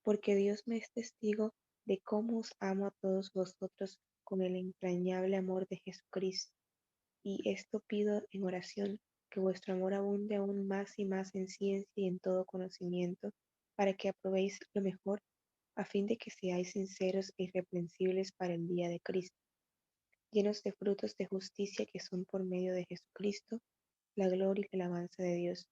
Porque Dios me es testigo de cómo os amo a todos vosotros con el entrañable amor de Jesucristo. Y esto pido en oración, que vuestro amor abunde aún más y más en ciencia y en todo conocimiento, para que aprobéis lo mejor, a fin de que seáis sinceros e irreprensibles para el día de Cristo, llenos de frutos de justicia que son por medio de Jesucristo, la gloria y la alabanza de Dios.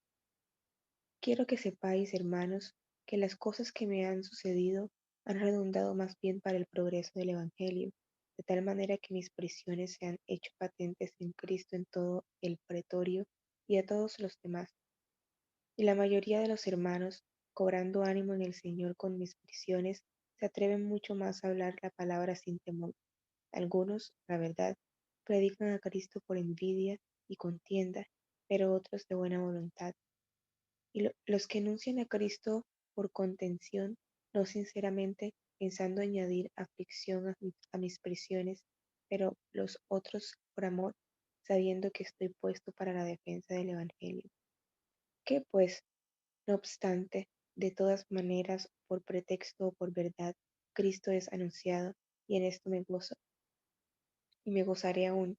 Quiero que sepáis, hermanos, que las cosas que me han sucedido han redundado más bien para el progreso del Evangelio, de tal manera que mis prisiones se han hecho patentes en Cristo en todo el pretorio y a todos los demás. Y la mayoría de los hermanos, cobrando ánimo en el Señor con mis prisiones, se atreven mucho más a hablar la palabra sin temor. Algunos, la verdad, predican a Cristo por envidia y contienda, pero otros de buena voluntad. Y los que anuncian a Cristo por contención, no sinceramente, pensando añadir aflicción a mis prisiones, pero los otros por amor, sabiendo que estoy puesto para la defensa del Evangelio. ¿Qué pues? No obstante, de todas maneras, por pretexto o por verdad, Cristo es anunciado, y en esto me gozo, y me gozaré aún,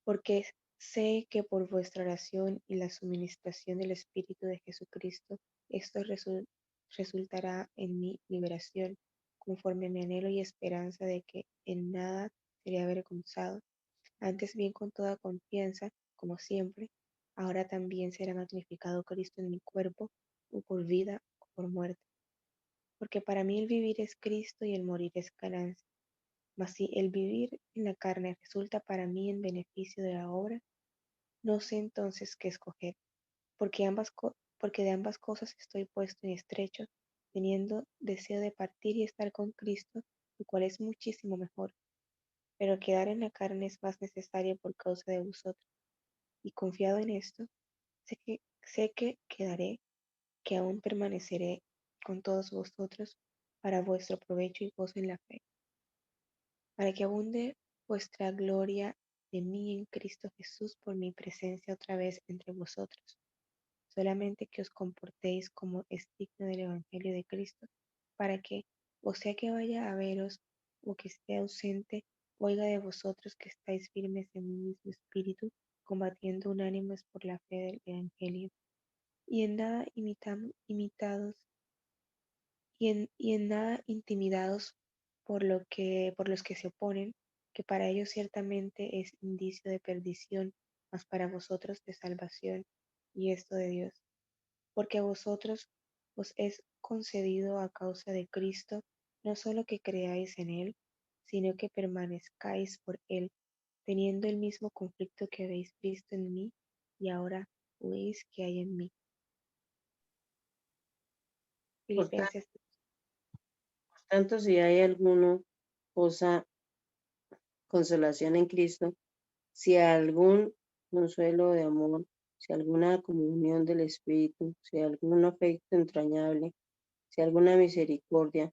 porque sé que por vuestra oración y la suministración del Espíritu de Jesucristo, esto resultará en mi liberación, conforme a mi anhelo y esperanza de que en nada seré avergonzado, antes bien con toda confianza, como siempre, ahora también será magnificado Cristo en mi cuerpo, o por vida o por muerte. Porque para mí el vivir es Cristo y el morir es ganancia. Mas si el vivir en la carne resulta para mí en beneficio de la obra, no sé entonces qué escoger, porque de ambas cosas estoy puesto en estrecho, teniendo deseo de partir y estar con Cristo, lo cual es muchísimo mejor. Pero quedar en la carne es más necesario por causa de vosotros. Y confiado en esto, sé que quedaré, que aún permaneceré con todos vosotros para vuestro provecho y gozo en la fe, para que abunde vuestra gloria de mí en Cristo Jesús por mi presencia otra vez entre vosotros. Solamente que os comportéis como es digno del Evangelio de Cristo, para que, o sea que vaya a veros o que esté ausente, oiga de vosotros que estáis firmes en un mismo espíritu, combatiendo unánimes por la fe del Evangelio, y en nada imitados y en nada intimidados por los que se oponen, que para ellos ciertamente es indicio de perdición, mas para vosotros de salvación, y esto de Dios. Porque a vosotros os es concedido a causa de Cristo, no solo que creáis en Él, sino que permanezcáis por Él, teniendo el mismo conflicto que habéis visto en mí y ahora oís que hay en mí. Por ta- Filipenses. por tanto, si hay alguna cosa, consolación en Cristo, si algún consuelo de amor, si alguna comunión del Espíritu, si algún afecto entrañable, si alguna misericordia,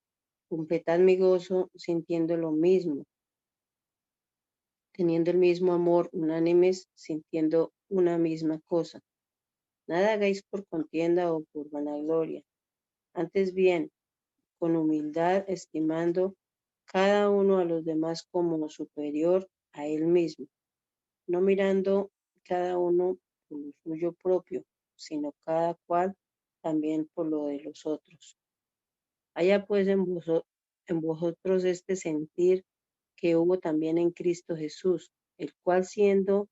completad mi gozo sintiendo lo mismo, teniendo el mismo amor, unánimes, sintiendo una misma cosa. Nada hagáis por contienda o por vanagloria, antes bien, con humildad, estimando cada uno a los demás como superior a él mismo, no mirando cada uno por lo suyo propio, sino cada cual también por lo de los otros. Haya pues en vosotros este sentir que hubo también en Cristo Jesús, el cual siendo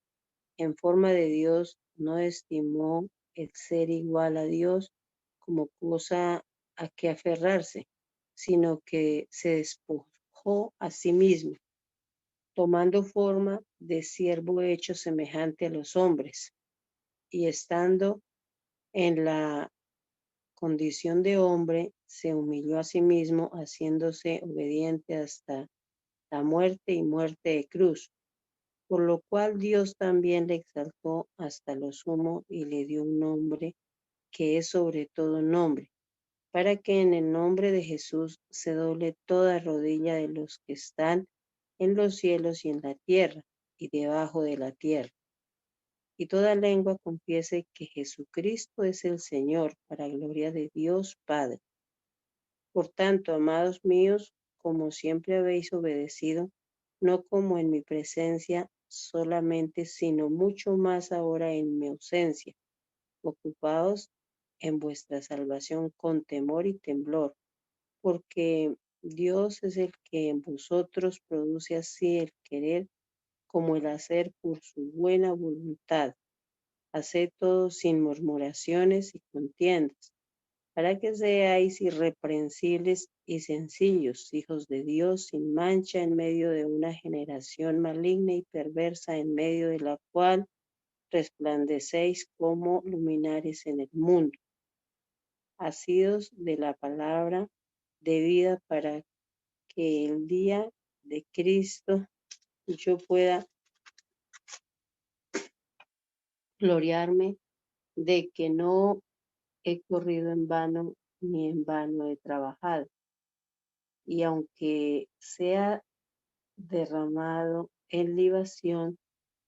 en forma de Dios, no estimó el ser igual a Dios como cosa a que aferrarse, sino que se despojó a sí mismo, tomando forma de siervo hecho semejante a los hombres, y estando en la condición de hombre, se humilló a sí mismo, haciéndose obediente hasta la muerte y muerte de cruz, por lo cual Dios también le exaltó hasta lo sumo y le dio un nombre que es sobre todo nombre, para que en el nombre de Jesús se doble toda rodilla de los que están en los cielos y en la tierra y debajo de la tierra, y toda lengua confiese que Jesucristo es el Señor, para gloria de Dios Padre. Por tanto, amados míos, como siempre habéis obedecido, no como en mi presencia solamente, sino mucho más ahora en mi ausencia, ocupaos en vuestra salvación con temor y temblor, porque Dios es el que en vosotros produce así el querer como el hacer por su buena voluntad. Haced todo sin murmuraciones y contiendas, para que seáis irreprensibles y sencillos, hijos de Dios, sin mancha en medio de una generación maligna y perversa, en medio de la cual resplandecéis como luminares en el mundo, asidos de la palabra de vida, para que el día de Cristo yo pueda gloriarme de que no he corrido en vano, ni en vano he trabajado. Y aunque sea derramado en libación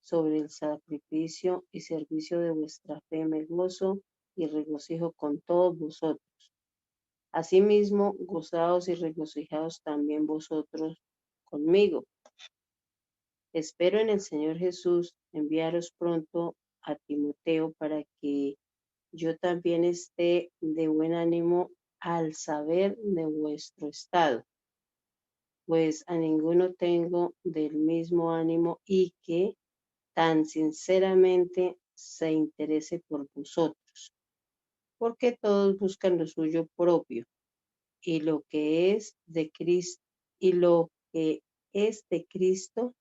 sobre el sacrificio y servicio de vuestra fe, me gozo y regocijo con todos vosotros. Asimismo, gozaos y regocijaos también vosotros conmigo. Espero en el Señor Jesús enviaros pronto a Timoteo, para que yo también esté de buen ánimo al saber de vuestro estado, pues a ninguno tengo del mismo ánimo, y que tan sinceramente se interese por vosotros, porque todos buscan lo suyo propio, y lo que es de Cristo, y lo que es de Cristo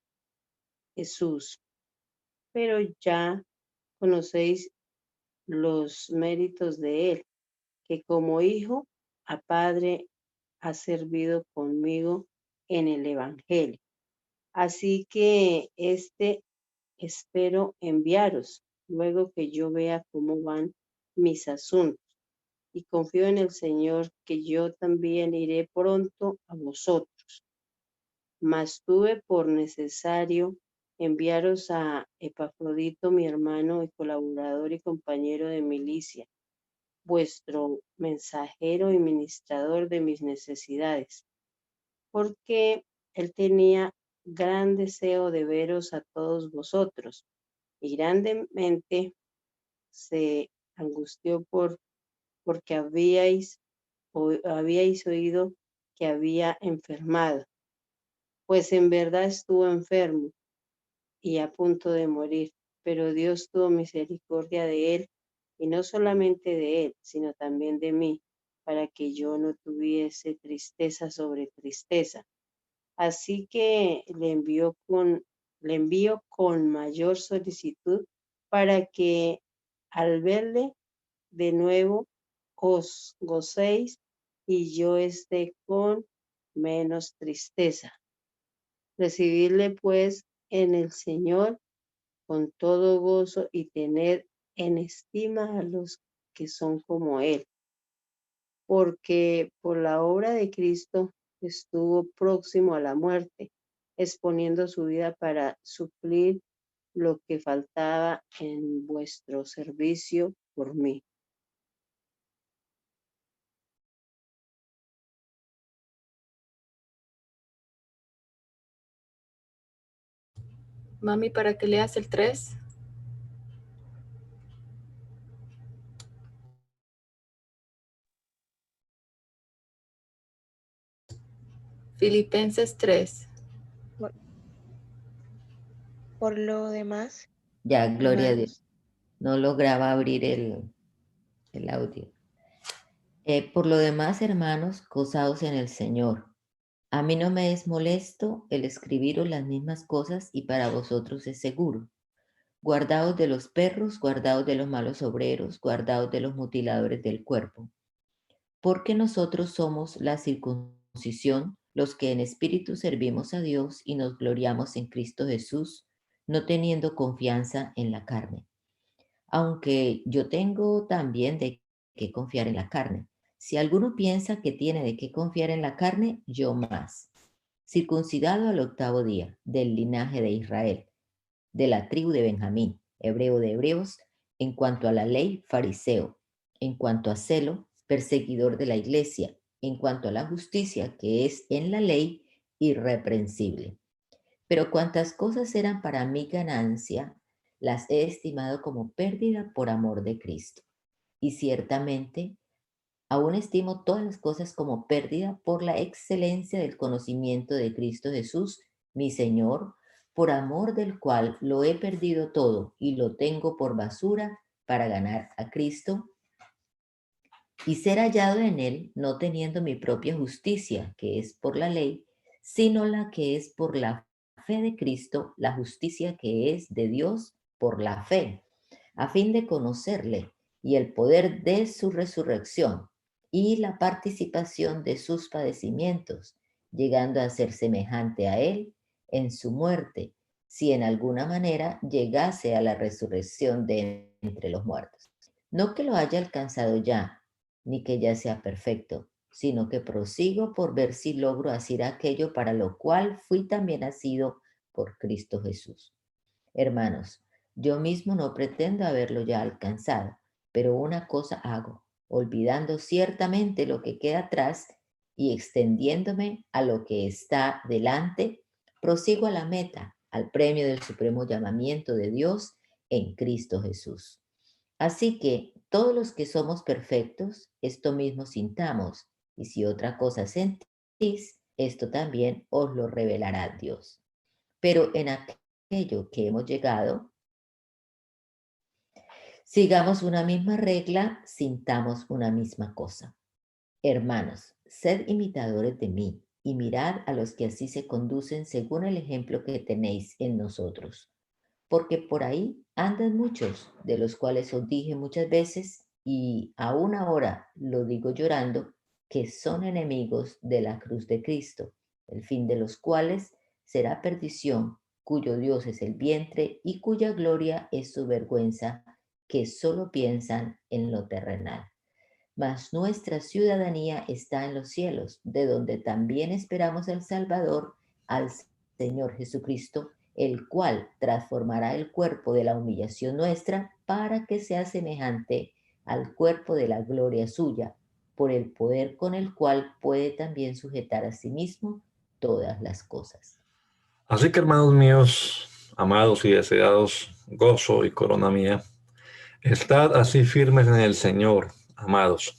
Jesús. Pero ya conocéis los méritos de él, que como hijo a padre ha servido conmigo en el Evangelio. Así que espero enviaros, luego que yo vea cómo van mis asuntos, y confío en el Señor que yo también iré pronto a vosotros. Mas tuve por necesario enviaros a Epafrodito, mi hermano y colaborador y compañero de milicia, vuestro mensajero y ministrador de mis necesidades, porque él tenía gran deseo de veros a todos vosotros, y grandemente se angustió porque habíais oído que había enfermado, pues en verdad estuvo enfermo y a punto de morir, pero Dios tuvo misericordia de él, y no solamente de él, sino también de mí, para que yo no tuviese tristeza sobre tristeza. Así que le envío con mayor solicitud, para que al verle de nuevo os gocéis y yo esté con menos tristeza. Recibidle pues en el Señor con todo gozo, y tened en estima a los que son como él, porque por la obra de Cristo estuvo próximo a la muerte, exponiendo su vida para suplir lo que faltaba en vuestro servicio por mí. Mami, ¿para qué leas el 3? Filipenses 3. Por, por lo demás, Ya, gloria a Dios. hermanos, No lograba abrir el audio. Por lo demás, hermanos, gozaos en el Señor. A mí no me es molesto el escribiros las mismas cosas, y para vosotros es seguro. Guardaos de los perros, guardaos de los malos obreros, guardaos de los mutiladores del cuerpo. Porque nosotros somos la circuncisión, los que en espíritu servimos a Dios y nos gloriamos en Cristo Jesús, no teniendo confianza en la carne. Aunque yo tengo también de qué confiar en la carne. Si alguno piensa que tiene de qué confiar en la carne, yo más. Circuncidado al 8º día, del linaje de Israel, de la tribu de Benjamín, hebreo de hebreos, en cuanto a la ley, fariseo, en cuanto a celo, perseguidor de la iglesia, en cuanto a la justicia que es en la ley, irreprensible. Pero cuantas cosas eran para mí ganancia, las he estimado como pérdida por amor de Cristo. Y ciertamente Aún estimo todas las cosas como pérdida por la excelencia del conocimiento de Cristo Jesús, mi Señor, por amor del cual lo he perdido todo y lo tengo por basura para ganar a Cristo y ser hallado en él, no teniendo mi propia justicia, que es por la ley, sino la que es por la fe de Cristo, la justicia que es de Dios por la fe, a fin de conocerle y el poder de su resurrección y la participación de sus padecimientos, llegando a ser semejante a él en su muerte, si en alguna manera llegase a la resurrección de entre los muertos. No que lo haya alcanzado ya, ni que ya sea perfecto, sino que prosigo por ver si logro hacer aquello para lo cual fui también nacido por Cristo Jesús. Hermanos, yo mismo no pretendo haberlo ya alcanzado, pero una cosa hago, olvidando ciertamente lo que queda atrás y extendiéndome a lo que está delante, prosigo a la meta, al premio del supremo llamamiento de Dios en Cristo Jesús. Así que todos los que somos perfectos, esto mismo sintamos, y si otra cosa sentís, esto también os lo revelará Dios. Pero en aquello que hemos llegado, sigamos una misma regla, sintamos una misma cosa. Hermanos, sed imitadores de mí y mirad a los que así se conducen según el ejemplo que tenéis en nosotros. Porque por ahí andan muchos, de los cuales os dije muchas veces, y aún ahora lo digo llorando, que son enemigos de la cruz de Cristo, el fin de los cuales será perdición, cuyo Dios es el vientre y cuya gloria es su vergüenza, que solo piensan en lo terrenal. Mas nuestra ciudadanía está en los cielos, de donde también esperamos al Salvador, al Señor Jesucristo, el cual transformará el cuerpo de la humillación nuestra para que sea semejante al cuerpo de la gloria suya, por el poder con el cual puede también sujetar a sí mismo todas las cosas. Así que, hermanos míos, amados y deseados, gozo y corona mía, estad así firmes en el Señor, amados.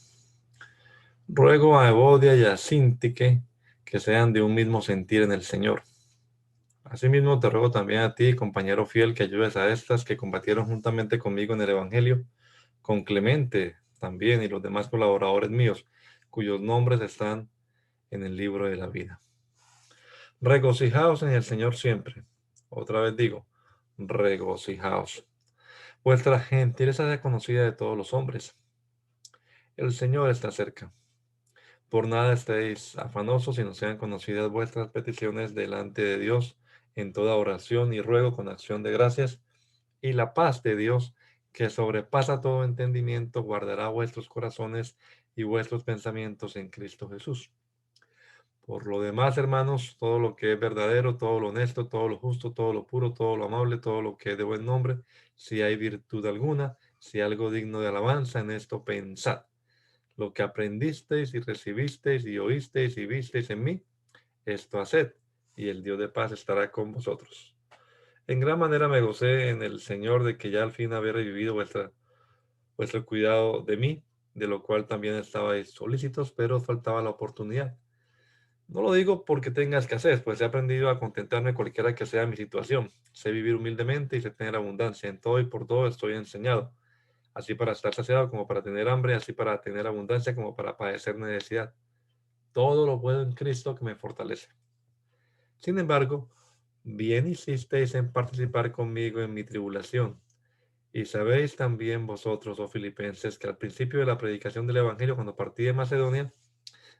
Ruego a Evodia y a Síntique que sean de un mismo sentir en el Señor. Asimismo te ruego también a ti, compañero fiel, que ayudes a estas que combatieron juntamente conmigo en el Evangelio, con Clemente también y los demás colaboradores míos, cuyos nombres están en el libro de la vida. Regocijaos en el Señor siempre. Otra vez digo, regocijaos. Vuestra gentileza sea conocida de todos los hombres. El Señor está cerca. Por nada estéis afanosos, sino sean conocidas vuestras peticiones delante de Dios en toda oración y ruego con acción de gracias, y la paz de Dios, que sobrepasa todo entendimiento, guardará vuestros corazones y vuestros pensamientos en Cristo Jesús. Por lo demás, hermanos, todo lo que es verdadero, todo lo honesto, todo lo justo, todo lo puro, todo lo amable, todo lo que es de buen nombre, si hay virtud alguna, si algo digno de alabanza, en esto pensad. Lo que aprendisteis y recibisteis y oísteis y visteis en mí, esto haced, y el Dios de paz estará con vosotros. En gran manera me gocé en el Señor de que ya al fin habéis revivido vuestro cuidado de mí, de lo cual también estabais solícitos, pero os faltaba la oportunidad. No lo digo porque tenga escasez, pues he aprendido a contentarme cualquiera que sea mi situación. Sé vivir humildemente y sé tener abundancia. En todo y por todo estoy enseñado. Así para estar saciado como para tener hambre, así para tener abundancia como para padecer necesidad. Todo lo puedo en Cristo que me fortalece. Sin embargo, bien hicisteis en participar conmigo en mi tribulación. Y sabéis también vosotros, oh filipenses, que al principio de la predicación del Evangelio, cuando partí de Macedonia,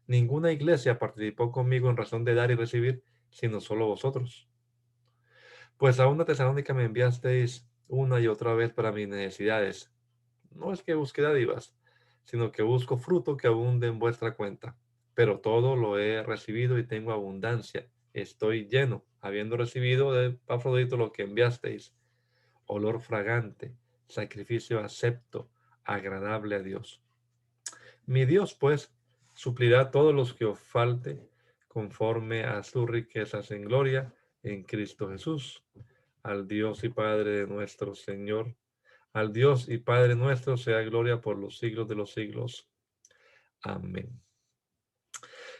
ninguna iglesia participó conmigo en razón de dar y recibir, sino solo vosotros. Pues a una Tesalónica me enviasteis una y otra vez para mis necesidades. No es que busque dádivas, sino que busco fruto que abunde en vuestra cuenta. Pero todo lo he recibido y tengo abundancia. Estoy lleno, habiendo recibido de Epafrodito lo que enviasteis, olor fragante, sacrificio acepto, agradable a Dios. Mi Dios, pues, suplirá todos los que os falte conforme a sus riquezas en gloria en Cristo Jesús. Al Dios y Padre de nuestro Señor, al Dios y Padre nuestro sea gloria por los siglos de los siglos. Amén.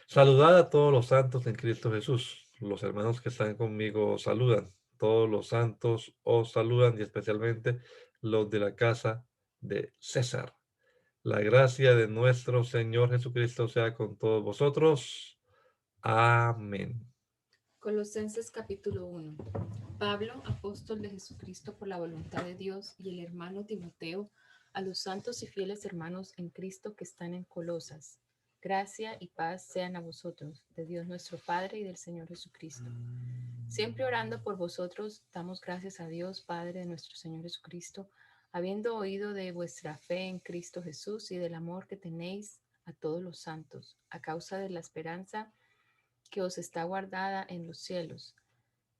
Saludad a todos los santos en Cristo Jesús. Los hermanos que están conmigo os saludan. Todos los santos os saludan y especialmente los de la casa de César. La gracia de nuestro Señor Jesucristo sea con todos vosotros. Amén. Colosenses capítulo 1. Pablo, apóstol de Jesucristo por la voluntad de Dios, y el hermano Timoteo, a los santos y fieles hermanos en Cristo que están en Colosas. Gracia y paz sean a vosotros, de Dios nuestro Padre y del Señor Jesucristo. Siempre orando por vosotros, damos gracias a Dios, Padre de nuestro Señor Jesucristo, habiendo oído de vuestra fe en Cristo Jesús y del amor que tenéis a todos los santos, a causa de la esperanza que os está guardada en los cielos,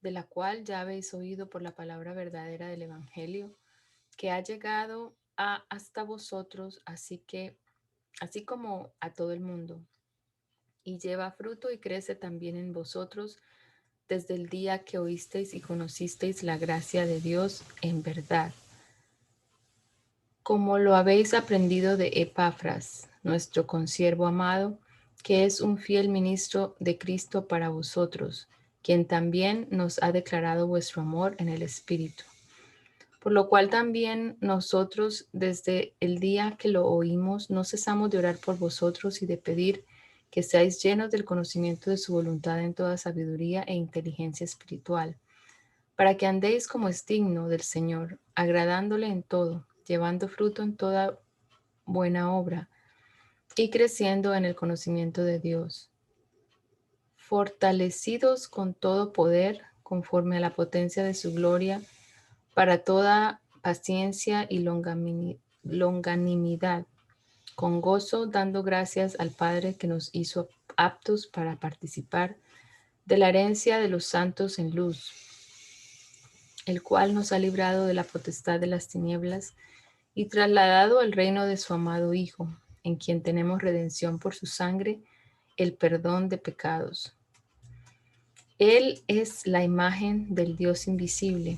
de la cual ya habéis oído por la palabra verdadera del Evangelio, que ha llegado hasta vosotros, así como a todo el mundo, y lleva fruto y crece también en vosotros desde el día que oísteis y conocisteis la gracia de Dios en verdad, como lo habéis aprendido de Epafras, nuestro consiervo amado, que es un fiel ministro de Cristo para vosotros, quien también nos ha declarado vuestro amor en el Espíritu. Por lo cual también nosotros, desde el día que lo oímos, no cesamos de orar por vosotros y de pedir que seáis llenos del conocimiento de su voluntad en toda sabiduría e inteligencia espiritual, para que andéis como es digno del Señor, agradándole en todo, llevando fruto en toda buena obra y creciendo en el conocimiento de Dios, fortalecidos con todo poder conforme a la potencia de su gloria, para toda paciencia y longanimidad, con gozo dando gracias al Padre que nos hizo aptos para participar de la herencia de los santos en luz, el cual nos ha librado de la potestad de las tinieblas y trasladado al reino de su amado Hijo, en quien tenemos redención por su sangre, el perdón de pecados. Él es la imagen del Dios invisible,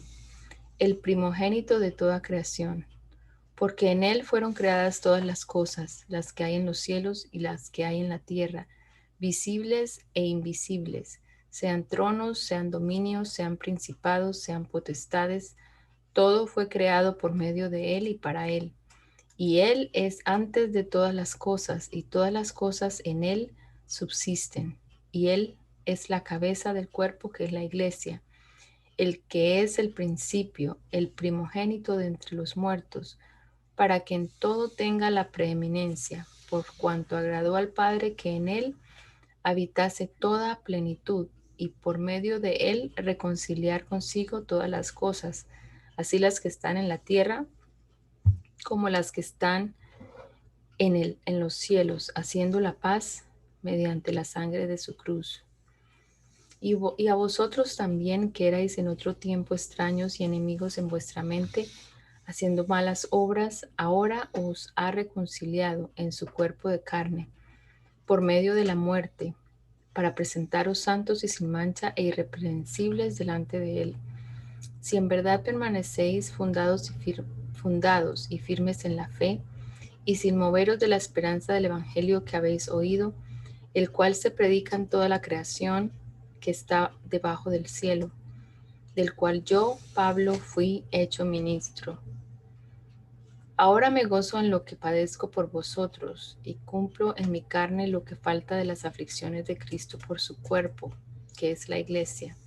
el primogénito de toda creación, porque en Él fueron creadas todas las cosas, las que hay en los cielos y las que hay en la tierra, visibles e invisibles, sean tronos, sean dominios, sean principados, sean potestades. Todo fue creado por medio de Él y para Él. Y Él es antes de todas las cosas, y todas las cosas en Él subsisten. Y Él es la cabeza del cuerpo, que es la iglesia, el que es el principio, el primogénito de entre los muertos, para que en todo tenga la preeminencia, por cuanto agradó al Padre que en Él habitase toda plenitud, y por medio de Él reconciliar consigo todas las cosas, así las que están en la tierra como las que están en los cielos, haciendo la paz mediante la sangre de su cruz. Y a vosotros también, que erais en otro tiempo extraños y enemigos en vuestra mente, haciendo malas obras, ahora os ha reconciliado en su cuerpo de carne, por medio de la muerte, para presentaros santos y sin mancha e irreprensibles delante de Él. Si en verdad permanecéis fundados y firmes en la fe, y sin moveros de la esperanza del Evangelio que habéis oído, el cual se predica en toda la creación que está debajo del cielo, del cual yo, Pablo, fui hecho ministro. Ahora me gozo en lo que padezco por vosotros, y cumplo en mi carne lo que falta de las aflicciones de Cristo por su cuerpo, que es la iglesia,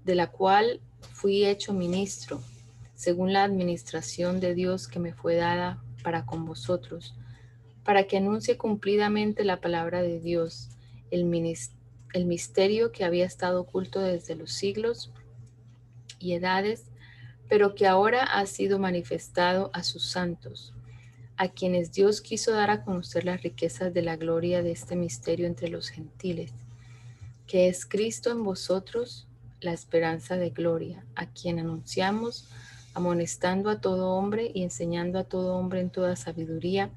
de la cual fui hecho ministro, según la administración de Dios que me fue dada para con vosotros, para que anuncie cumplidamente la palabra de Dios, el misterio que había estado oculto desde los siglos y edades, pero que ahora ha sido manifestado a sus santos, a quienes Dios quiso dar a conocer las riquezas de la gloria de este misterio entre los gentiles, que es Cristo en vosotros, la esperanza de gloria, a quien anunciamos, amonestando a todo hombre y enseñando a todo hombre en toda sabiduría,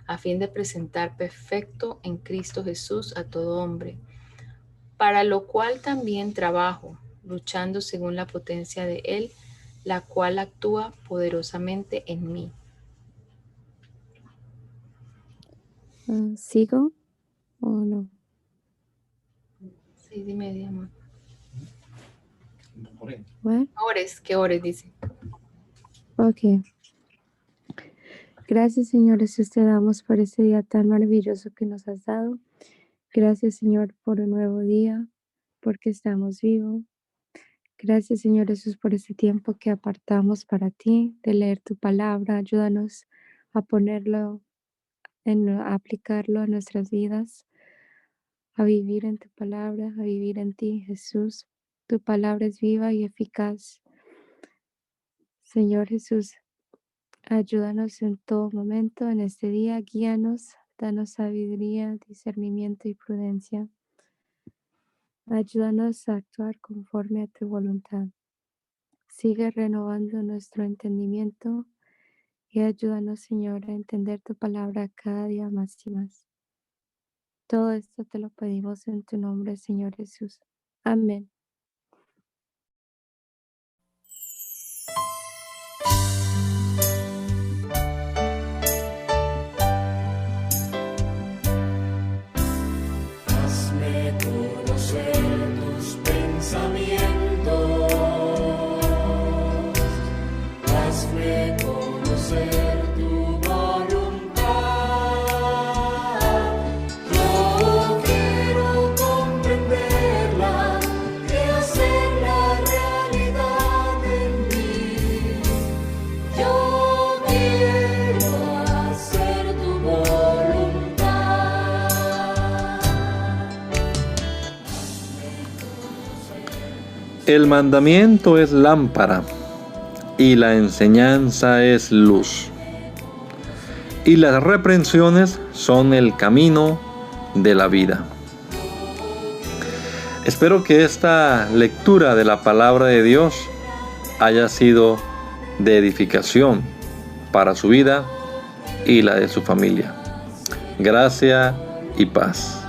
a fin de presentar perfecto en Cristo Jesús a todo hombre, para lo cual también trabajo, luchando según la potencia de Él, la cual actúa poderosamente en mí. ¿Sigo o no? 6:30, amor. What? ¿Qué ores? Dice. Ok. Gracias, Señor Jesús, te damos por este día tan maravilloso que nos has dado. Gracias, Señor, por un nuevo día, porque estamos vivos. Gracias, Señor Jesús, por este tiempo que apartamos para ti, de leer tu palabra. Ayúdanos a ponerlo, a aplicarlo a nuestras vidas, a vivir en tu palabra, a vivir en ti, Jesús. Tu palabra es viva y eficaz. Señor Jesús, ayúdanos en todo momento, en este día, guíanos, danos sabiduría, discernimiento y prudencia. Ayúdanos a actuar conforme a tu voluntad. Sigue renovando nuestro entendimiento y ayúdanos, Señor, a entender tu palabra cada día más y más. Todo esto te lo pedimos en tu nombre, Señor Jesús. Amén. Hazme conocer tus pensamientos, hazme conocer tu voluntad. Yo quiero comprenderla y hacerla realidad en mí. Yo quiero hacer tu voluntad. El mandamiento es lámpara y la enseñanza es luz. Y las reprensiones son el camino de la vida. Espero que esta lectura de la palabra de Dios haya sido de edificación para su vida y la de su familia. Gracia y paz.